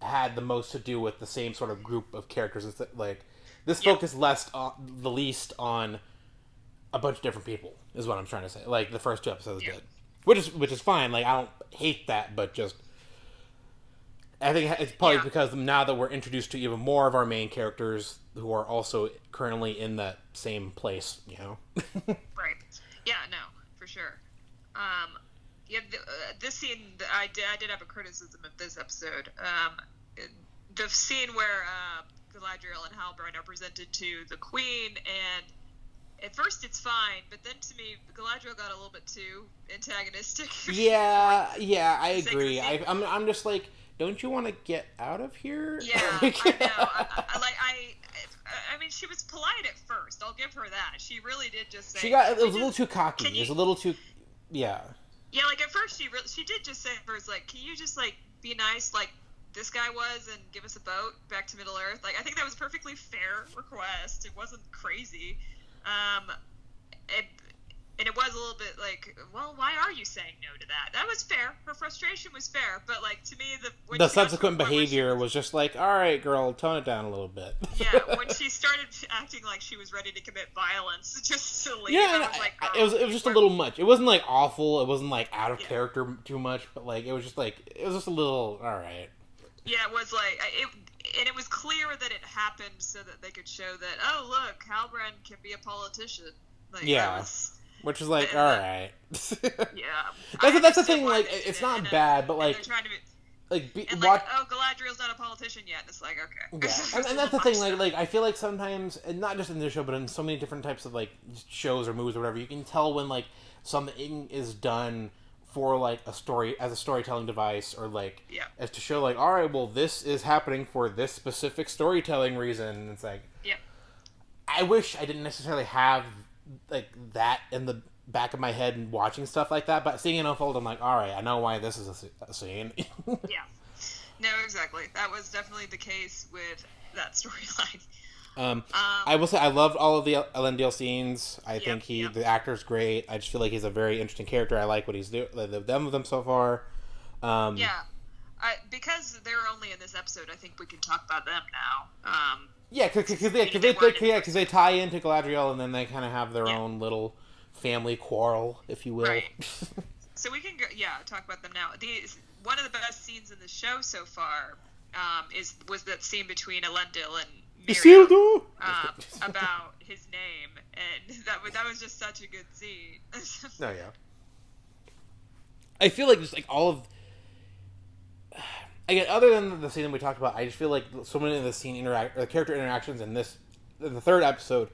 Speaker 1: had the most to do with the same sort of group of characters. Like, this focused the least on a bunch of different people, is what I'm trying to say. Like, the first 2 episodes did. Which is fine. Like, I don't hate that, but just, I think it's probably because now that we're introduced to even more of our main characters who are also currently in that same place,
Speaker 2: Right. Yeah, no, for sure. This scene, I did have a criticism of this episode. The scene where Galadriel and Halbrand are presented to the Queen, and at first it's fine, but then to me, Galadriel got a little bit too antagonistic.
Speaker 1: Yeah, I agree. I'm just like, don't you want to get out of here?
Speaker 2: Yeah, I know. I mean, she was polite at first. I'll give her that. She really did just say.
Speaker 1: It was a little too cocky. It was a little too, yeah.
Speaker 2: Yeah, like at first she did just say first, like, can you just like be nice, like this guy was, and give us a boat back to Middle Earth? Like, I think that was a perfectly fair request. It wasn't crazy. And it was a little bit like, well, why are you saying no to that? That was fair. Her frustration was fair, but like, to me,
Speaker 1: the subsequent behavior was just like, all right, girl, tone it down a little bit.
Speaker 2: Yeah, when she started acting like she was ready to commit violence just to leave, I was like,
Speaker 1: it was just a little much. It wasn't like awful. It wasn't like out of character too much, but like it was just a little, all right.
Speaker 2: Yeah, it was like and it was clear that it happened so that they could show that, oh, look, Halbrand can be a politician. Like,
Speaker 1: which is like, all right.
Speaker 2: Yeah.
Speaker 1: That's the thing. Like, it's not bad, but like,
Speaker 2: oh, Galadriel's not a politician yet. And it's like, okay.
Speaker 1: Yeah, and that's the thing. Like, I feel like sometimes, and not just in this show, but in so many different types of like shows or movies or whatever, you can tell when like something is done for like a story as a storytelling device, or like as to show like, all right, well, this is happening for this specific storytelling reason. And it's like, I wish I didn't necessarily have like that in the back of my head and watching stuff like that, but seeing it unfold, I'm like, all right, I know why this is a scene.
Speaker 2: Yeah, no, exactly. That was definitely the case with that storyline.
Speaker 1: I will say I loved all of the Elendil scenes. I think the actor's great. I just feel like he's a very interesting character. I like what he's doing. The demo of them so far.
Speaker 2: Because they're only in this episode, I think we can talk about them now.
Speaker 1: Because they tie into Galadriel, and then they kind of have their own little family quarrel, if you will. Right.
Speaker 2: So we can talk about them now. One of the best scenes in the show so far was that scene between Elendil and Miriam about his name, and that was just such a good scene.
Speaker 1: Oh yeah. I feel like just like all of, again, other than the scene that we talked about, I just feel like so many of the the character interactions in the third episode,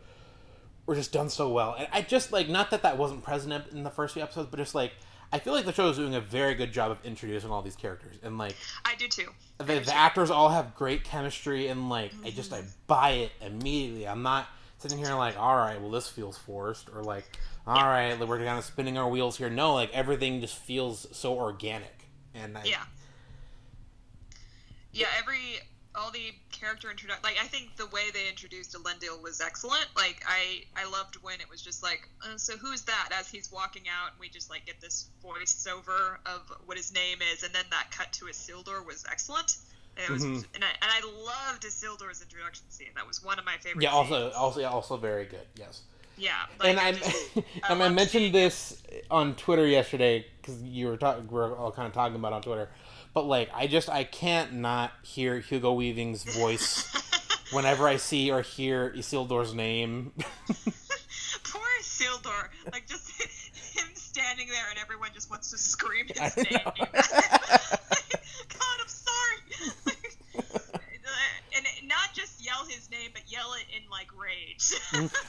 Speaker 1: were just done so well. And I just like, not that wasn't present in the first few episodes, but just like, I feel like the show is doing a very good job of introducing all these characters, and like,
Speaker 2: I do too.
Speaker 1: The actors all have great chemistry, and like, I buy it immediately. I'm not sitting here like, all right, well, this feels forced, or like, all right, like, we're kind of spinning our wheels here. No, like, everything just feels so organic, and
Speaker 2: all the character introduction, like, I think the way they introduced Elendil was excellent. Like, I loved when it was just like, so who's that? As he's walking out, and we just like get this voiceover of what his name is, and then that cut to Isildur was excellent. And it was, and I loved Isildur's introduction scene. That was one of my favorite.
Speaker 1: Yeah,
Speaker 2: scenes.
Speaker 1: also very good. Yes.
Speaker 2: Yeah, like,
Speaker 1: and I mentioned this on Twitter yesterday because we're all kind of talking about it on Twitter. But, like, I can't not hear Hugo Weaving's voice whenever I see or hear Isildur's name.
Speaker 2: Poor Isildur. Like, just him standing there and everyone just wants to scream his name. God, I'm sorry. And not just yell his name, but yell it in, like, rage.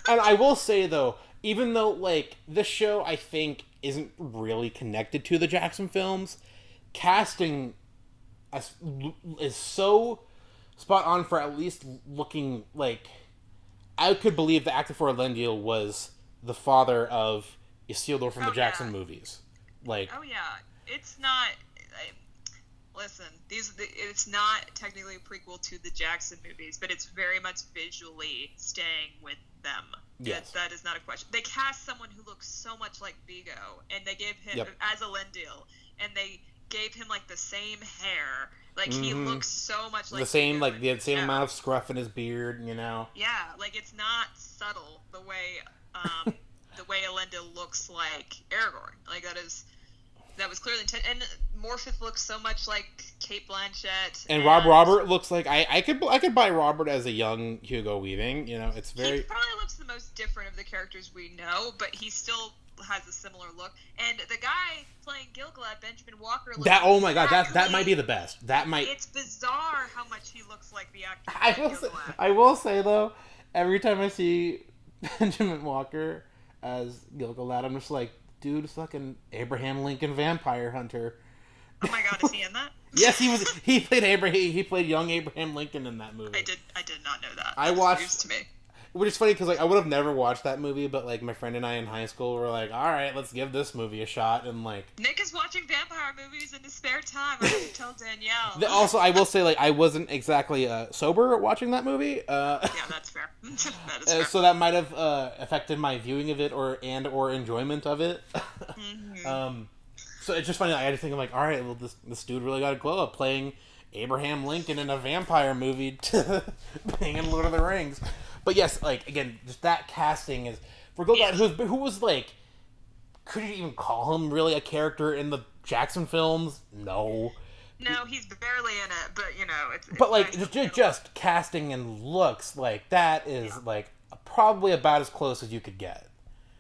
Speaker 1: And I will say, though, even though, like, this show, I think, isn't really connected to the Jackson films, casting is so spot on for at least looking like, I could believe the actor for Elendil was the father of Isildur from the Jackson movies. Like,
Speaker 2: it's not. Listen, it's not technically a prequel to the Jackson movies, but it's very much visually staying with them.
Speaker 1: Yes.
Speaker 2: That is not a question. They cast someone who looks so much like Vigo, and they gave him as Elendil, and they gave him like the same hair. Like, he looks so much like
Speaker 1: the same
Speaker 2: Vigo,
Speaker 1: like the same amount of scruff in his beard,
Speaker 2: Yeah, like, it's not subtle the way the way Elendil looks like Aragorn. Like, that was clearly intended. And Morphith looks so much like Kate Blanchett.
Speaker 1: And Robert looks like I could buy Robert as a young Hugo Weaving. You know, it's very.
Speaker 2: He probably looks the most different of the characters we know, but he still has a similar look. And the guy playing Gilgalad, Benjamin Walker, looks
Speaker 1: oh my god, that might be the best. That might.
Speaker 2: It's bizarre how much he looks like the actor.
Speaker 1: I will say though, every time I see Benjamin Walker as Gilgalad, I'm just like, dude, fucking Abraham Lincoln Vampire Hunter.
Speaker 2: Oh my god, is he in that?
Speaker 1: Yes, he was. He played young Abraham Lincoln in that movie.
Speaker 2: I did not know that.
Speaker 1: I watched.
Speaker 2: News to me.
Speaker 1: Which is funny because like I would have never watched that movie, but like my friend and I in high school were like, all right, let's give this movie a shot, and like
Speaker 2: Nick is watching vampire movies in his spare time. I have to tell Danielle.
Speaker 1: Also, I will say like I wasn't exactly sober watching that movie.
Speaker 2: Yeah, that's fair. That is fair.
Speaker 1: So that might have affected my viewing of it or enjoyment of it. So it's just funny. Like, I just think I'm like, all right, well this dude really got a glow up playing Abraham Lincoln in a vampire movie, being in Lord of the Rings. But yes, like, again, just that casting is for Gilgalad, who was like, could you even call him really a character in the Jackson films? No,
Speaker 2: he's barely in it, but you know, it's
Speaker 1: but like
Speaker 2: nice
Speaker 1: just casting and looks like that is like probably about as close as you could get.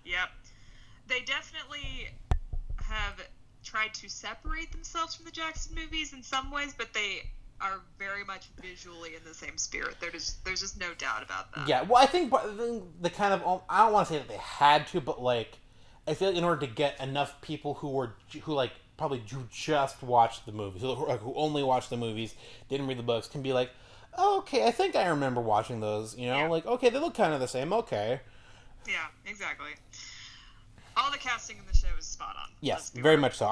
Speaker 2: Yep, they definitely have tried to separate themselves from the Jackson movies in some ways, but they are very much visually in the same spirit. There's just no doubt about that.
Speaker 1: Yeah, well, I think the kind of, I don't want to say that they had to, but like, I feel like in order to get enough people who like probably just watched the movies, who only watched the movies, didn't read the books, can be like, oh, okay, I think I remember watching those. You know, like, okay, they look kind of the same. Okay.
Speaker 2: Yeah, exactly. All the casting in the show is spot on.
Speaker 1: Yes, very much so.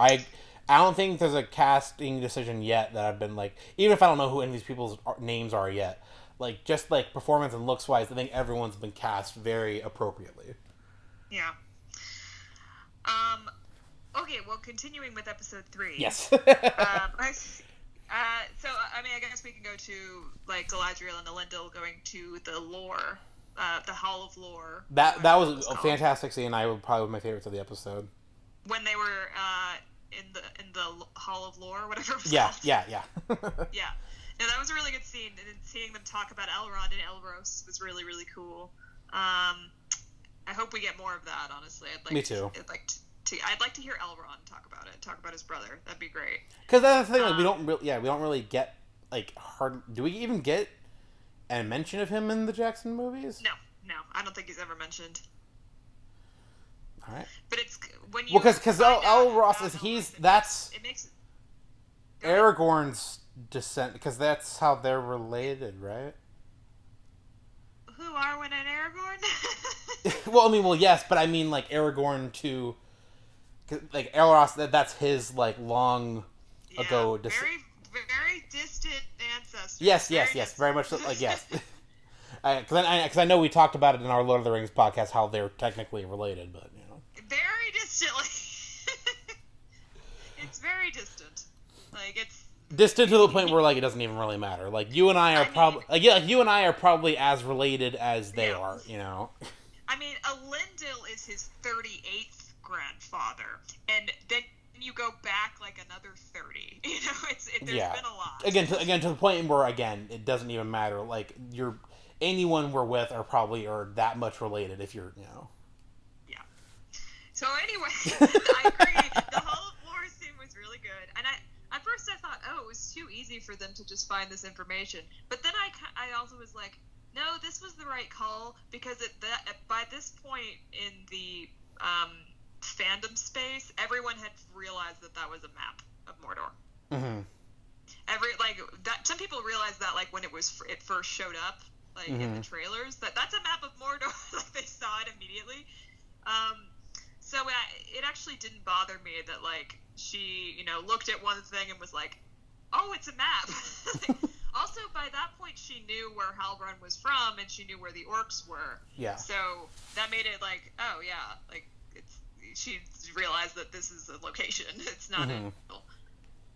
Speaker 1: I don't think there's a casting decision yet that I've been like, even if I don't know who any of these people's names are yet, like, just like performance and looks wise, I think everyone's been cast very appropriately.
Speaker 2: Yeah. Okay, well, continuing with episode 3.
Speaker 1: Yes.
Speaker 2: So, I mean, I guess we can go to, like, Galadriel and Elendil going to the lore, the Hall of Lore.
Speaker 1: That was a fantastic scene. Probably one of my favorites of the episode.
Speaker 2: When they were, in the Hall of Lore, whatever it was
Speaker 1: Yeah.
Speaker 2: Yeah. No, that was a really good scene, and seeing them talk about Elrond and Elros was really, really cool. I hope we get more of that, honestly.
Speaker 1: Me too.
Speaker 2: I'd like I'd like to hear Elrond talk about it. Talk about his brother. That'd be great.
Speaker 1: Because that's the thing. Like, we don't really get like hard. Do we even get a mention of him in the Jackson movies?
Speaker 2: No. I don't think he's ever mentioned.
Speaker 1: All right.
Speaker 2: But it's when you
Speaker 1: because Elros that's
Speaker 2: it makes
Speaker 1: Aragorn's descent, because that's how they're related, right?
Speaker 2: Who, Arwen and Aragorn?
Speaker 1: well, yes, but I mean, like, Aragorn to, like, Elros, that's his, like, long ago descent.
Speaker 2: Very distant ancestors.
Speaker 1: Yes, very much so, like, yes. Because I know we talked about it in our Lord of the Rings podcast, how they're technically related, but, you know.
Speaker 2: Very distantly. It's very distant. Like, it's
Speaker 1: distant to the point where, like, it doesn't even really matter. Like, you and I are probably as related as they are, you know.
Speaker 2: I mean, Elendil is his 38th grandfather, and then you go back like another 30. You know, there's been a lot.
Speaker 1: Again, to the point where, again, it doesn't even matter. Like, anyone we're with are that much related if you're, you know.
Speaker 2: Yeah. So anyway, I agree. The whole war scene was really good, and at first I thought, it was too easy for them to just find this information. But then I also was like, no, this was the right call, because by this point in the fandom space, everyone had realized that was a map of Mordor.
Speaker 1: Mm-hmm.
Speaker 2: Some people realized that, like, when it first showed up, like, in the trailers, that's a map of Mordor. Like, they saw it immediately. So it actually didn't bother me that, like, she, you know, looked at one thing and was like, oh, it's a map. Also, by that point, she knew where Halbrand was from, and she knew where the orcs were.
Speaker 1: Yeah.
Speaker 2: So that made it like, oh, yeah, like, she realized that this is a location. It's not a...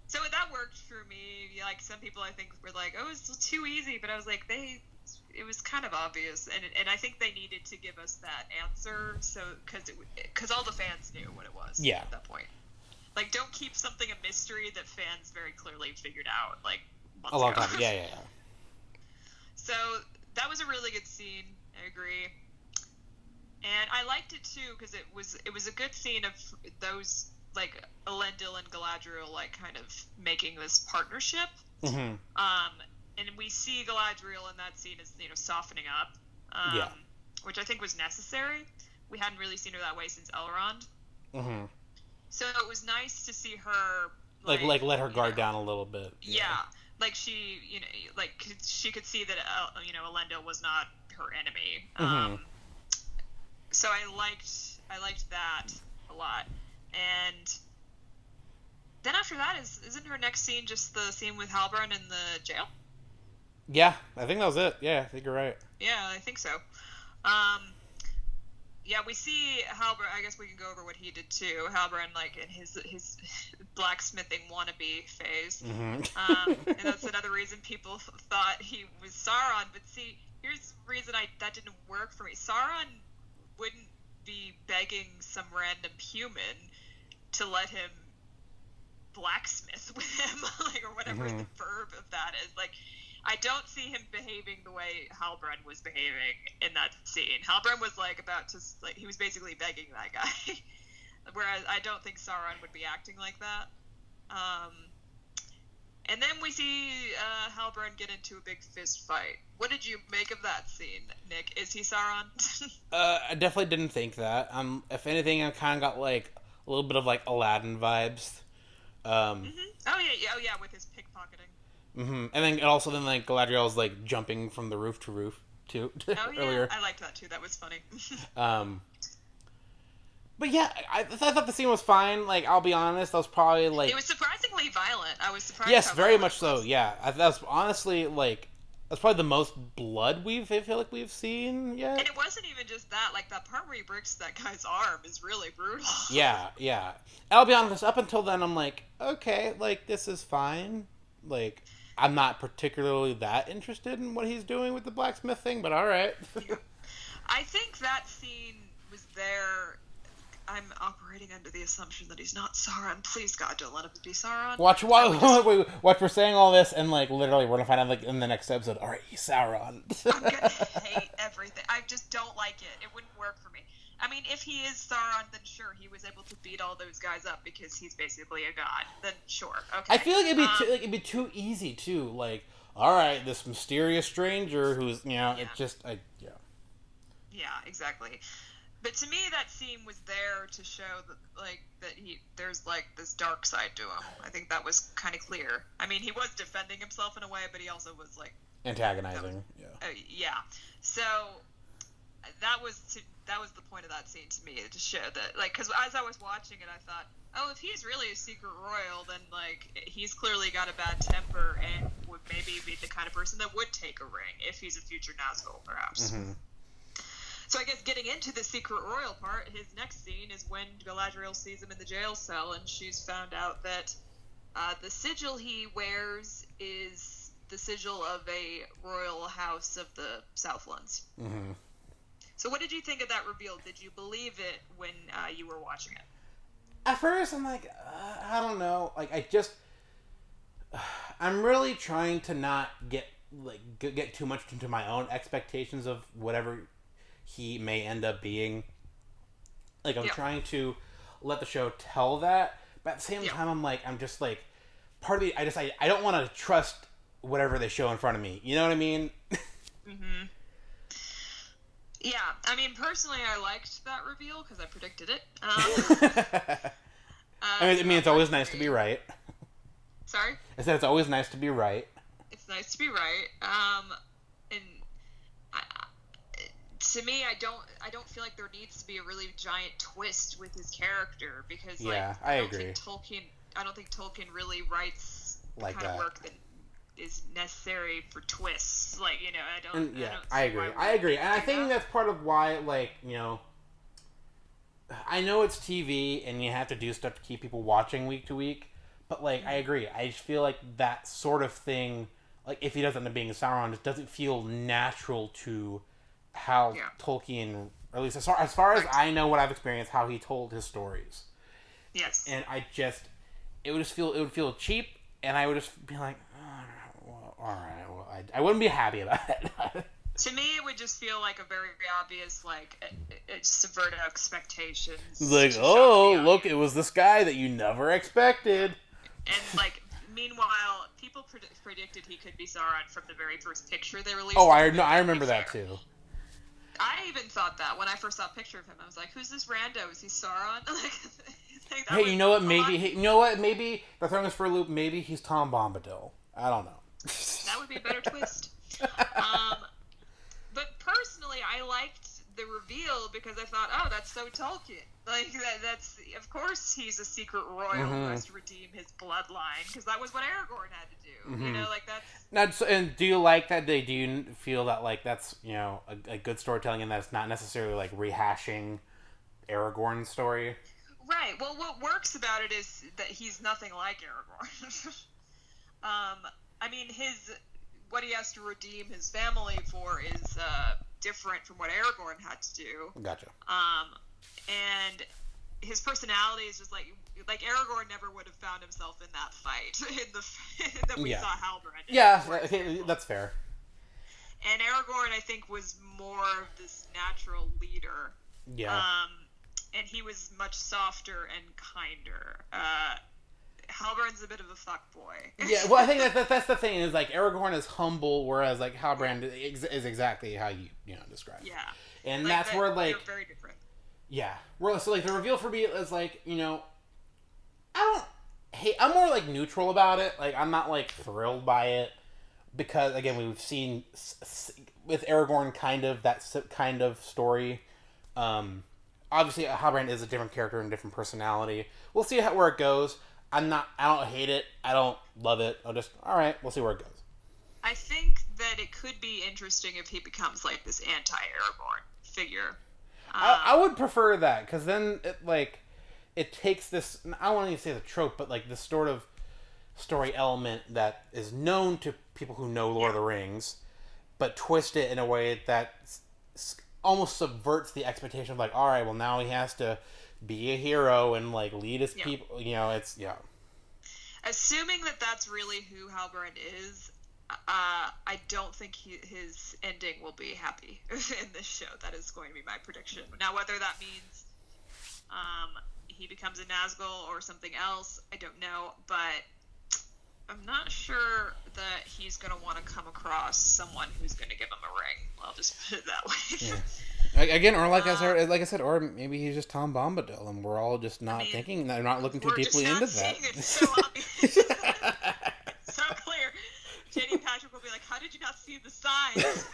Speaker 2: So that worked for me. Like, some people, I think, were like, oh, it's too easy. But I was like, it was kind of obvious. And I think they needed to give us that answer, so because all the fans knew what it was at that point. Like, don't keep something a mystery that fans very clearly figured out, like, months
Speaker 1: a long
Speaker 2: ago.
Speaker 1: time. Yeah.
Speaker 2: So that was a really good scene. I agree. And I liked it, too, because it was a good scene of those, like, Elendil and Galadriel, like, kind of making this partnership.
Speaker 1: Mm-hmm.
Speaker 2: And we see Galadriel in that scene as, you know, softening up, which I think was necessary. We hadn't really seen her that way since Elrond.
Speaker 1: Mm-hmm.
Speaker 2: So it was nice to see her,
Speaker 1: like let her guard down a little bit.
Speaker 2: Yeah. Like, she, you know, like, she could see that, you know, Elendil was not her enemy.
Speaker 1: Mm-hmm.
Speaker 2: So I liked that a lot. And then after that, isn't her next scene just the scene with Halbrand in the jail?
Speaker 1: Yeah, I think that was it. Yeah, I think you're right.
Speaker 2: Yeah, I think so. Yeah, we see Halbrand. I guess we can go over what he did too. Halbrand, like, in his blacksmithing wannabe phase.
Speaker 1: Mm-hmm.
Speaker 2: And that's another reason people thought he was Sauron. But see, here's the reason that didn't work for me. Sauron wouldn't be begging some random human to let him blacksmith with him, like, or whatever the verb of that is. Like, I don't see him behaving the way Halbrand was behaving in that scene. Halbrand was, like, about to, like, he was basically begging that guy. Whereas I don't think Sauron would be acting like that. And then we see Halbrand get into a big fist fight. What did you make of that scene, Nick? Is he Sauron?
Speaker 1: I definitely didn't think that. If anything, I kind of got, like, a little bit of, like, Aladdin vibes.
Speaker 2: Oh yeah, with his pickpocketing.
Speaker 1: Mm-hmm. And then like, Galadriel was, like, jumping from the roof to roof too.
Speaker 2: Oh yeah,
Speaker 1: earlier.
Speaker 2: I liked that too. That was funny.
Speaker 1: But yeah, I thought the scene was fine. Like, I'll be honest, I was probably, like,
Speaker 2: it was surprisingly violent. I was surprised.
Speaker 1: Yes,
Speaker 2: how
Speaker 1: very
Speaker 2: violent
Speaker 1: much so. Yeah, that's honestly, like, that's probably the most blood I feel like we've seen yet.
Speaker 2: And it wasn't even just that. Like, that part where he breaks that guy's arm is really brutal.
Speaker 1: Yeah. And I'll be honest, up until then, I'm like, okay, like, this is fine. Like, I'm not particularly that interested in what he's doing with the blacksmith thing, but all right.
Speaker 2: I think that scene was there I'm operating under the assumption that he's not Sauron. Please, God, don't let him be Sauron.
Speaker 1: Watch we're saying all this, and like literally, we're gonna find out like in the next episode. All right, he's Sauron.
Speaker 2: I'm gonna hate everything. I just don't like it. It wouldn't work for me. I mean, if he is Sauron, then sure, he was able to beat all those guys up because he's basically a god. Then sure, okay.
Speaker 1: I feel like it'd be too easy too. Like, all right, this mysterious stranger who's it's just yeah.
Speaker 2: Yeah, exactly. But to me, that scene was there to show that there's like this dark side to him. I think that was kind of clear. I mean, he was defending himself in a way, but he also was like
Speaker 1: antagonizing.
Speaker 2: Yeah. So that was the point of that scene to me, to show that, like, because as I was watching it, I thought, oh, if he's really a secret royal, then like he's clearly got a bad temper and would maybe be the kind of person that would take a ring if he's a future Nazgul, perhaps.
Speaker 1: Mm-hmm.
Speaker 2: So I guess getting into the secret royal part, his next scene is when Galadriel sees him in the jail cell, and she's found out that the sigil he wears is the sigil of a royal house of the Southlands.
Speaker 1: Mm-hmm.
Speaker 2: So what did you think of that reveal? Did you believe it when you were watching it?
Speaker 1: At first, I'm like, I don't know. Like, I'm really trying to not get too much into my own expectations of whatever he may end up being. Like, I'm trying to let the show tell that, but at the same time, I'm just like, part of me, I don't want to trust whatever they show in front of me. You know what I mean?
Speaker 2: Mm-hmm. Yeah, I mean, personally, I liked that reveal because I predicted it.
Speaker 1: I mean, it's always nice to be right.
Speaker 2: Sorry?
Speaker 1: I said it's always nice to be right.
Speaker 2: It's nice to be right. And to me, I don't feel like there needs to be a really giant twist with his character because,
Speaker 1: I agree.
Speaker 2: I don't think Tolkien really writes the
Speaker 1: like
Speaker 2: kind
Speaker 1: that.
Speaker 2: of work that is necessary for twists. Like,
Speaker 1: I agree. I agree. And I think that's part of why, I know it's TV and you have to do stuff to keep people watching week to week, but, I agree. I just feel like that sort of thing, if he does end up being Sauron, just doesn't feel natural to how Tolkien, or at least as far as I know what I've experienced, how he told his stories.
Speaker 2: Yes.
Speaker 1: And it would feel cheap, and I would just be like, alright, well, I wouldn't be happy about it.
Speaker 2: To me, it would just feel like a very obvious, it subvert expectations.
Speaker 1: Like, oh, look, it was this guy that you never expected.
Speaker 2: And, meanwhile, people predicted he could be Sauron from the very first picture they released.
Speaker 1: Oh, I remember that, too.
Speaker 2: I even thought that when I first saw a picture of him. I was like, who's this rando? Is he Sauron?
Speaker 1: Hey, you know what? Maybe they're throwing us for a loop. Maybe he's Tom Bombadil. I don't know.
Speaker 2: That would be a better twist. But personally, I liked the reveal because I thought, oh, that's so Tolkien. That's of course he's a secret royal who has to redeem his bloodline because that was what Aragorn had to do.
Speaker 1: Mm-hmm.
Speaker 2: That's.
Speaker 1: Now, and do you like that? Do you feel that that's a good storytelling and that it's not necessarily rehashing Aragorn's story?
Speaker 2: Right. Well, what works about it is that he's nothing like Aragorn. I mean, what he has to redeem his family for is different from what Aragorn had to do.
Speaker 1: Gotcha.
Speaker 2: And his personality is just like Aragorn never would have found himself in that fight that we saw Halbrand in.
Speaker 1: Yeah, okay, that's fair.
Speaker 2: And Aragorn, I think, was more of this natural leader.
Speaker 1: Yeah.
Speaker 2: And he was much softer and kinder. Halbrand's a bit of a fuckboy.
Speaker 1: Yeah, well, I think that's the thing is Aragorn is humble, whereas Halbrand is exactly how you describe.
Speaker 2: Yeah,
Speaker 1: and that's where
Speaker 2: they're very different.
Speaker 1: Yeah, so the reveal for me is I don't hate. I'm more neutral about it. I'm not thrilled by it because again we've seen with Aragorn kind of that kind of story. Obviously, Halbrand is a different character and different personality. We'll see where it goes. I don't hate it. I don't love it. All right, we'll see where it goes.
Speaker 2: I think that it could be interesting if he becomes this anti-Aragorn figure.
Speaker 1: I would prefer that because then it takes this. I don't want to say the trope, but this sort of story element that is known to people who know Lord of the Rings, but twist it in a way that almost subverts the expectation of all right, well now he has to be a hero and like lead his
Speaker 2: Yeah.
Speaker 1: people. You know, it's
Speaker 2: Assuming that that's really who Halbrand is, I don't think his ending will be happy in this show. That is going to be my prediction. Now, whether that means he becomes a Nazgul or something else, I don't know. But I'm not sure that he's going to want to come across someone who's going to give him a ring. I'll just put it that way.
Speaker 1: Yeah. Again, or like I said, or maybe he's just Tom Bombadil, and we're all just not thinking, not looking too deeply into that.
Speaker 2: It's so obvious. So clear. JD Patrick will be like, "How did you not see the signs?"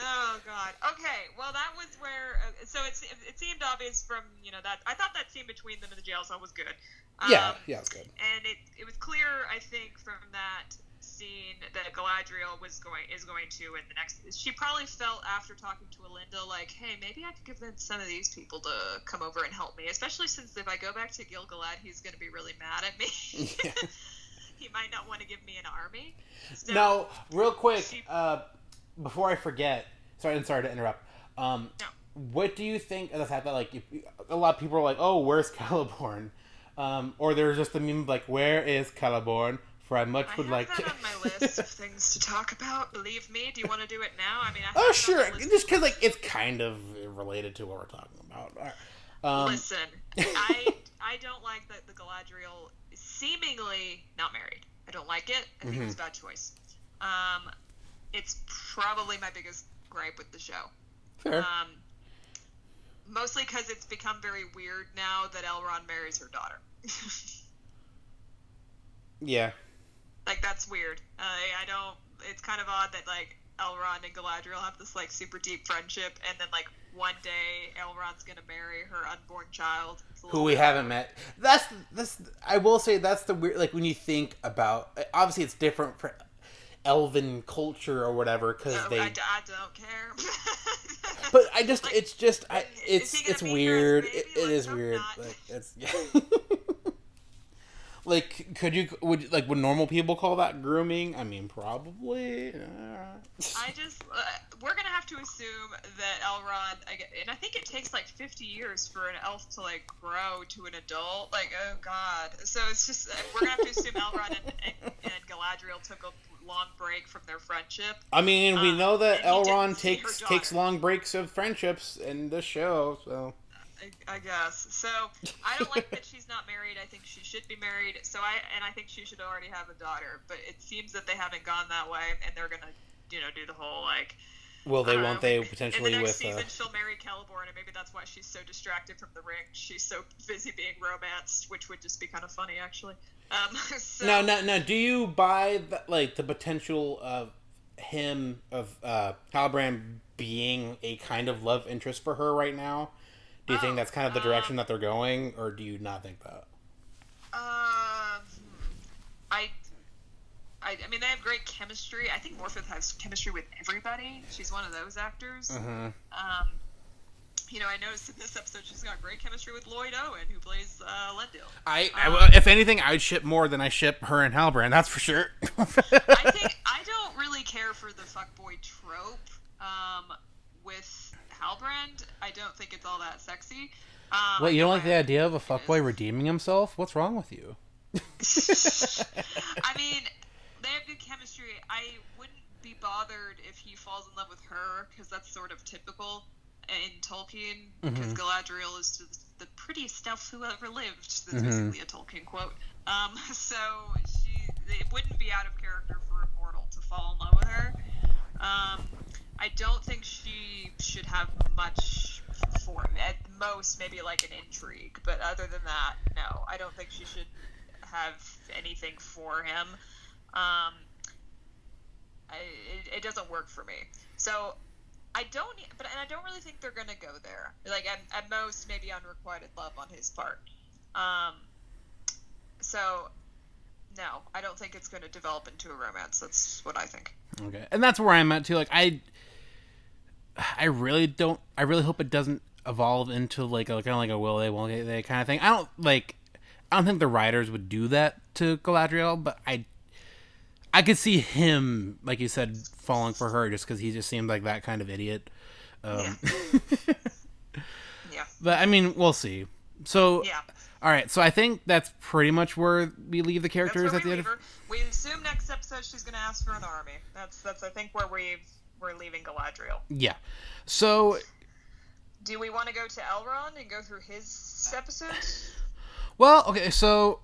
Speaker 2: Oh God. Okay. Well, that was where. So it seemed obvious from that. I thought that scene between them in the jail cell was good.
Speaker 1: Yeah, it's good.
Speaker 2: And it was clear, I think, from that scene that Galadriel is going to in the next. She probably felt after talking to Alinda like, hey, maybe I could give them some of these people to come over and help me, especially since if I go back to Gil-galad, he's going to be really mad at me. Yeah. He might not want to give me an army. So
Speaker 1: now, real quick, before I forget, sorry to interrupt.
Speaker 2: No.
Speaker 1: What do you think of the fact that like a lot of people are like, oh, where's Celeborn? Or there's just the meme like, where is Celeborn? For I much would like to.
Speaker 2: I have that on my list of things to talk about. Believe me. Do you want to do it now? I mean,
Speaker 1: oh sure, just because like it's kind of related to what we're talking about.
Speaker 2: Listen, I don't like that the Galadriel is seemingly not married. I don't like it. I think it's a bad choice. It's probably my biggest gripe with the show.
Speaker 1: Fair.
Speaker 2: Mostly because it's become very weird now that Elrond marries her daughter.
Speaker 1: Yeah.
Speaker 2: Like, that's weird. I don't... It's kind of odd that, like, Elrond and Galadriel have this, like, super deep friendship, and then, like, one day Elrond's gonna marry her unborn child.
Speaker 1: Who we haven't met. That's... I will say that's the weird... Like, when you think about... Obviously, it's different for elven culture or whatever, because they...
Speaker 2: I don't care.
Speaker 1: But I just... Like, it's weird. It is weird.
Speaker 2: Not.
Speaker 1: Like, it's... Like, would normal people call that grooming? I mean, probably.
Speaker 2: We're gonna have to assume that Elrond, and I think it takes like 50 years for an elf to like grow to an adult. Like, oh God. So it's just, we're gonna have to assume Elrond and Galadriel took a long break from their friendship.
Speaker 1: I mean, we know that Elrond takes long breaks of friendships in the show, so.
Speaker 2: I guess. So, I don't like that she's not married. I think she should be married. I think she should already have a daughter. But it seems that they haven't gone that way, and they're gonna, do the whole like.
Speaker 1: Well, won't they potentially
Speaker 2: in the next
Speaker 1: with?
Speaker 2: Season, she'll marry Celeborn, and maybe that's why she's so distracted from the ring. She's so busy being romanced, which would just be kind of funny, actually. So...
Speaker 1: Now, do you buy the potential of him Halbrand being a kind of love interest for her right now? Do you think that's kind of the direction that they're going, or do you not think that?
Speaker 2: I mean, they have great chemistry. I think Morpeth has chemistry with everybody. She's one of those actors.
Speaker 1: Mm-hmm.
Speaker 2: I noticed in this episode she's got great chemistry with Lloyd Owen, who plays Lendil.
Speaker 1: If anything, I'd ship more than I ship her and Halbrand. That's for sure.
Speaker 2: I don't really care for the fuckboy trope with Halbrand. I don't think it's all that sexy.
Speaker 1: What, you don't like the idea of a fuckboy redeeming himself? What's wrong with you?
Speaker 2: I mean, they have good chemistry. I wouldn't be bothered if he falls in love with her, because that's sort of typical in Tolkien, because Galadriel is the prettiest elf who ever lived. That's basically a Tolkien quote. So it wouldn't be out of character for a mortal to fall in love with her. I don't think she should have much for him. At most, maybe like an intrigue. But other than that, no. I don't think she should have anything for him. It doesn't work for me. So, I don't really think they're going to go there. Like, at most, maybe unrequited love on his part. So, no. I don't think it's going to develop into a romance. That's what I think.
Speaker 1: Okay. And that's where I'm at, too. Like, I really hope it doesn't evolve into like kind of like a will they won't they kind of thing. I don't think the writers would do that to Galadriel, but I could see him, like you said, falling for her just because he just seemed like that kind of idiot.
Speaker 2: Yeah.
Speaker 1: But I mean, we'll see. So,
Speaker 2: Yeah.
Speaker 1: all right. So I think that's pretty much where we leave the
Speaker 2: That's
Speaker 1: characters
Speaker 2: where
Speaker 1: at
Speaker 2: we
Speaker 1: the
Speaker 2: leave
Speaker 1: end.
Speaker 2: her. We assume next episode she's going to ask for an army. That's I think where we're leaving Galadriel.
Speaker 1: Yeah. So,
Speaker 2: Do we want to go to Elrond and go through his episodes?
Speaker 1: well, okay. So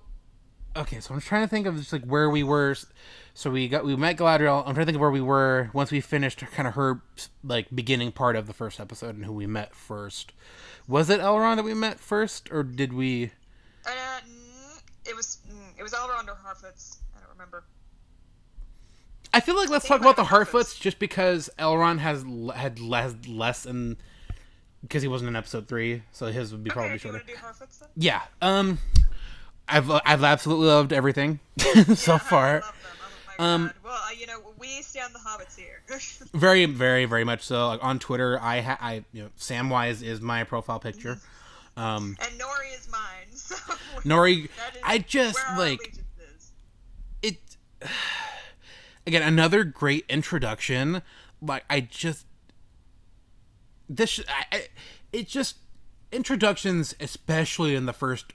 Speaker 1: I'm trying to think of just like where we were. So we met Galadriel. I'm trying to think of where we were once we finished kind of her like beginning part of the first episode and who we met first. Was it Elrond that we met first, or did we?
Speaker 2: It was Elrond or Harfoots. I don't remember.
Speaker 1: I feel like let's talk about the Harfoots just because Elrond had less and because he wasn't in episode 3, so his would be probably shorter.
Speaker 2: Okay, do you want to do Harfoots then?
Speaker 1: Yeah. I've absolutely loved everything so far.
Speaker 2: I love them. Oh my god. Well, we stand the hobbits here.
Speaker 1: Very, very, very much so. Like on Twitter, I Samwise is my profile picture.
Speaker 2: And Nori is mine. So
Speaker 1: Nori, I
Speaker 2: where
Speaker 1: just
Speaker 2: our
Speaker 1: like
Speaker 2: allegiance is.
Speaker 1: it. Again, another great introduction. Like it just introductions, especially in the first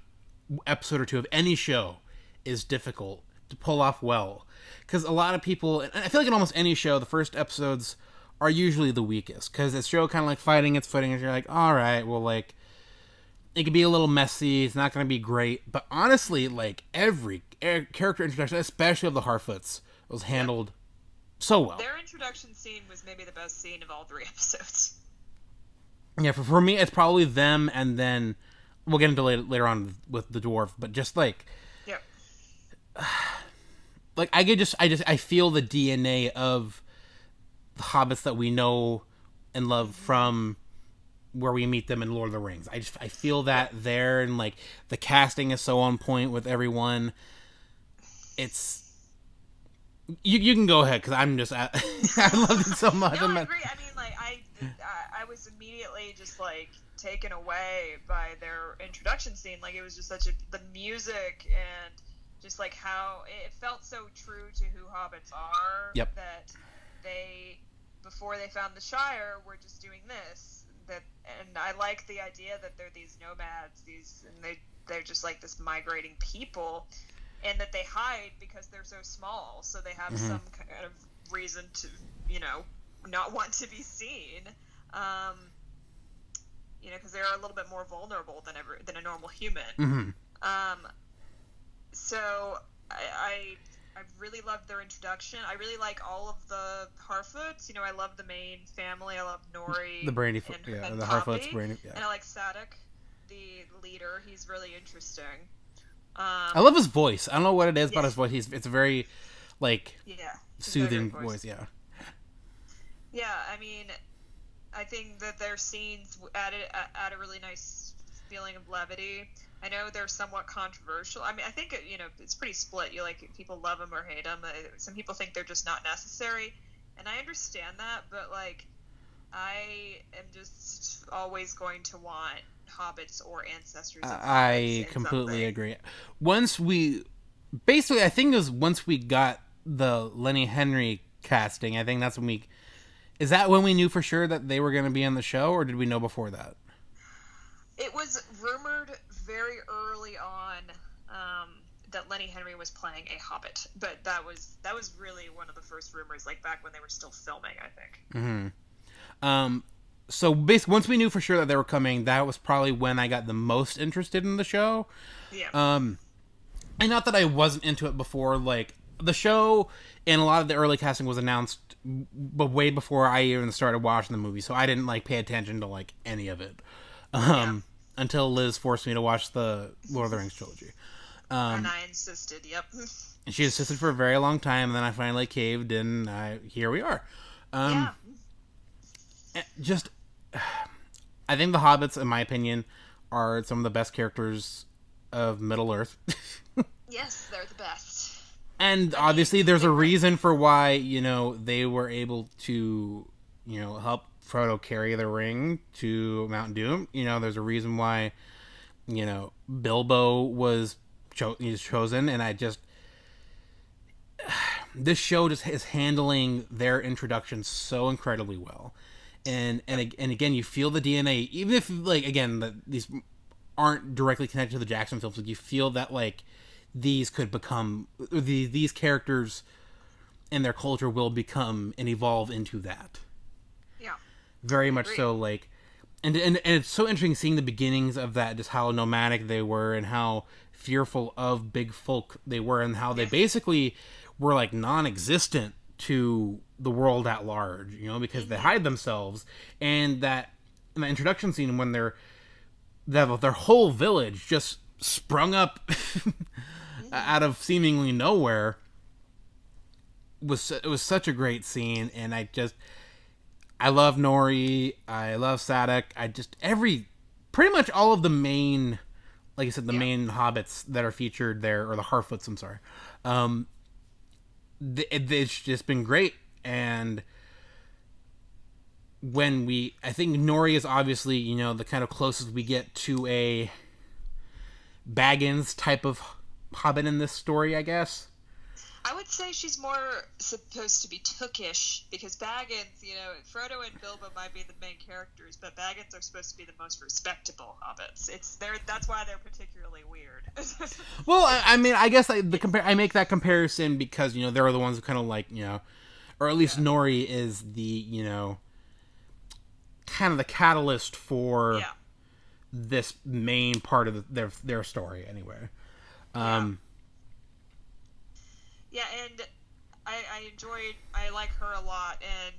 Speaker 1: episode or two of any show, is difficult to pull off well. Because a lot of people, and I feel like in almost any show, the first episodes are usually the weakest. Because the show kind of like fighting its footing, and you're like, all right, well, like, it could be a little messy. It's not going to be great. But honestly, like, every character introduction, especially of the Harfoots, was handled so well.
Speaker 2: Their introduction scene was maybe the best scene of all 3 episodes.
Speaker 1: Yeah, for me, it's probably them, and then we'll get into later on with the dwarf. But just like,
Speaker 2: Yep.
Speaker 1: like I feel the DNA of the hobbits that we know and love from where we meet them in Lord of the Rings. I feel that there, and like the casting is so on point with everyone. It's you can go ahead because I'm just I love it so much.
Speaker 2: No, I agree. I mean, like I was immediately just like taken away by their introduction scene. Like it was just the music and just like how it felt so true to who hobbits are.
Speaker 1: Yep.
Speaker 2: That they, before they found the Shire, were just doing this. And I like the idea that they're these nomads, and they're just like this migrating people, and that they hide because they're so small, so they have some kind of reason to, not want to be seen. Because they're a little bit more vulnerable than a normal human.
Speaker 1: Mm-hmm.
Speaker 2: So I really loved their introduction. I really like all of the Harfoots. I love the main family. I love Nori,
Speaker 1: the Brandy,
Speaker 2: and
Speaker 1: the
Speaker 2: Poppy.
Speaker 1: Harfoots, Brandy, yeah.
Speaker 2: And I like Sadok, the leader. He's really interesting.
Speaker 1: I love his voice. I don't know what it is about his voice. It's a very, like, soothing voice. Yeah.
Speaker 2: Yeah, I mean, I think that their scenes add a really nice feeling of levity. I know they're somewhat controversial. I mean, I think it's pretty split. People love them or hate them. Some people think they're just not necessary, and I understand that. But like, I am just always going to want hobbits or ancestors.
Speaker 1: I completely agree. I think it was once we got the Lenny Henry casting. I think that's when is that when we knew for sure that they were going to be on the show, or did we know before that?
Speaker 2: It was rumored very early on that Lenny Henry was playing a hobbit, but that was really one of the first rumors, like back when they were still filming, I think.
Speaker 1: Mm-hmm. So basically, once we knew for sure that they were coming, that was probably when I got the most interested in the show.
Speaker 2: Yeah.
Speaker 1: And not that I wasn't into it before. Like the show and a lot of the early casting was announced, but way before I even started watching the movie, so I didn't like pay attention to like any of it. Until Liz forced me to watch the Lord of the Rings trilogy.
Speaker 2: And I insisted, yep.
Speaker 1: And she insisted for a very long time, and then I finally caved, and here we are. I think the Hobbits, in my opinion, are some of the best characters of Middle-earth.
Speaker 2: Yes, they're the best.
Speaker 1: And obviously there's a reason for why, they were able to, help Frodo carry the ring to Mount Doom. There's a reason why, Bilbo was chosen, and this show just is handling their introduction so incredibly well. and again, you feel the DNA, even if like again these aren't directly connected to the Jackson films. Like, you feel that like these could become these characters and their culture will become and evolve into that.
Speaker 2: Yeah,
Speaker 1: very much so. Like, and it's so interesting seeing the beginnings of that, just how nomadic they were and how fearful of big folk they were, and how they basically were like non-existent to the world at large, you know, because they hide themselves. And that in the introduction scene when their whole village just sprung up out of seemingly nowhere it was such a great scene. And I love Nori, I love Sadek, pretty much all of the main, like I said, the main hobbits that are featured there, or the Harfoots, I'm sorry. It's just been great. And I think Nori is obviously, you know, the kind of closest we get to a Baggins type of hobbit in this story, I guess.
Speaker 2: I would say she's more supposed to be Tookish, because Baggins, you know, Frodo and Bilbo might be the main characters, but Baggins are supposed to be the most respectable hobbits. That's why they're particularly weird.
Speaker 1: Well, I mean, I guess I make that comparison because, you know, they're the ones who kind of like, you know, or at least Nori is the, you know, kind of the catalyst for this main part of their story anyway.
Speaker 2: Yeah, and I like her a lot, and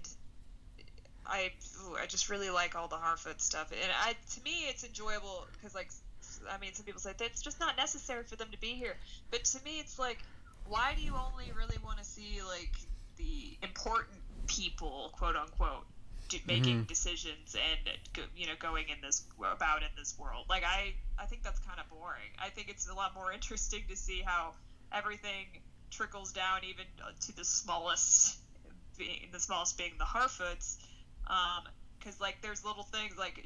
Speaker 2: I just really like all the Harfoot stuff. And to me, it's enjoyable because, like, I mean, some people say it's just not necessary for them to be here. But to me, it's like, why do you only really want to see, like, the important people, quote unquote, making decisions and, you know, going in this world? Like, I think that's kind of boring. I think it's a lot more interesting to see how everything trickles down, even to the smallest being the Harfoots, because like there's little things like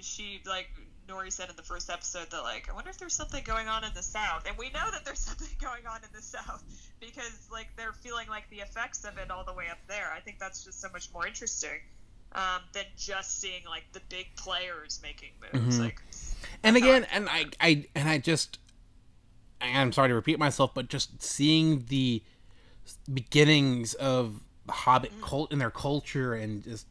Speaker 2: Nori said in the first episode that, like, I wonder if there's something going on in the South, and we know that there's something going on in the South because, like, they're feeling like the effects of it all the way up there. I think that's just so much more interesting than just seeing like the big players making moves. Like,
Speaker 1: and again, I'm sorry to repeat myself, but just seeing the beginnings of the Hobbit cult and their culture, and just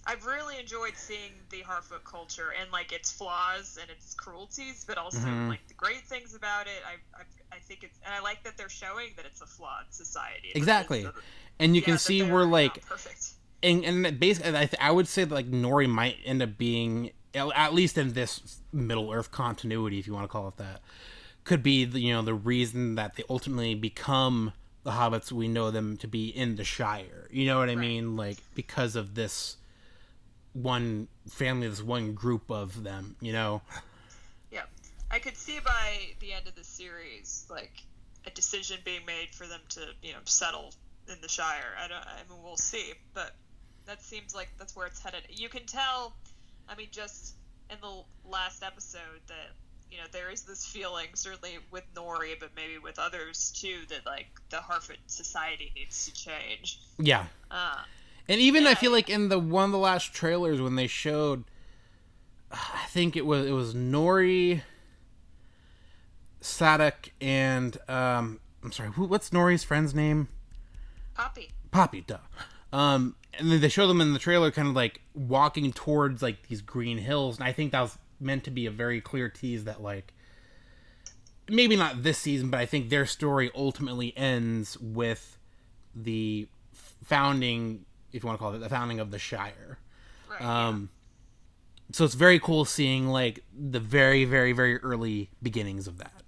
Speaker 2: I've really enjoyed seeing the Harfoot culture and, like, its flaws and its cruelties, but also like the great things about it. I think it's, and I like that they're showing that it's a flawed society.
Speaker 1: Exactly, and you can see we're like
Speaker 2: perfect.
Speaker 1: And basically, I would say that, like, Nori might end up being, at least in this Middle Earth continuity, if you want to call it that, could be the reason that they ultimately become the hobbits we know them to be in the Shire. You know what I mean? Like, because of this one family, this one group of them, you know?
Speaker 2: Yeah. I could see by the end of the series, like, a decision being made for them to, you know, settle in the Shire. I mean, we'll see, but that seems like that's where it's headed. You can tell, I mean, just in the last episode that, you know, there is this feeling, certainly with Nori, but maybe with others too, that, like, the Harfoot society needs to change.
Speaker 1: Yeah. And even I feel like in one of the last trailers when they showed, I think it was Nori, Sadek, and I'm sorry, what's Nori's friend's name? Poppy, duh. And then they show them in the trailer kind of like walking towards like these green hills, and I think that was meant to be a very clear tease that, like, maybe not this season, but I think their story ultimately ends with the founding, if you want to call it, the founding of the Shire. Right. So it's very cool seeing, like, the very, very, very early beginnings of that.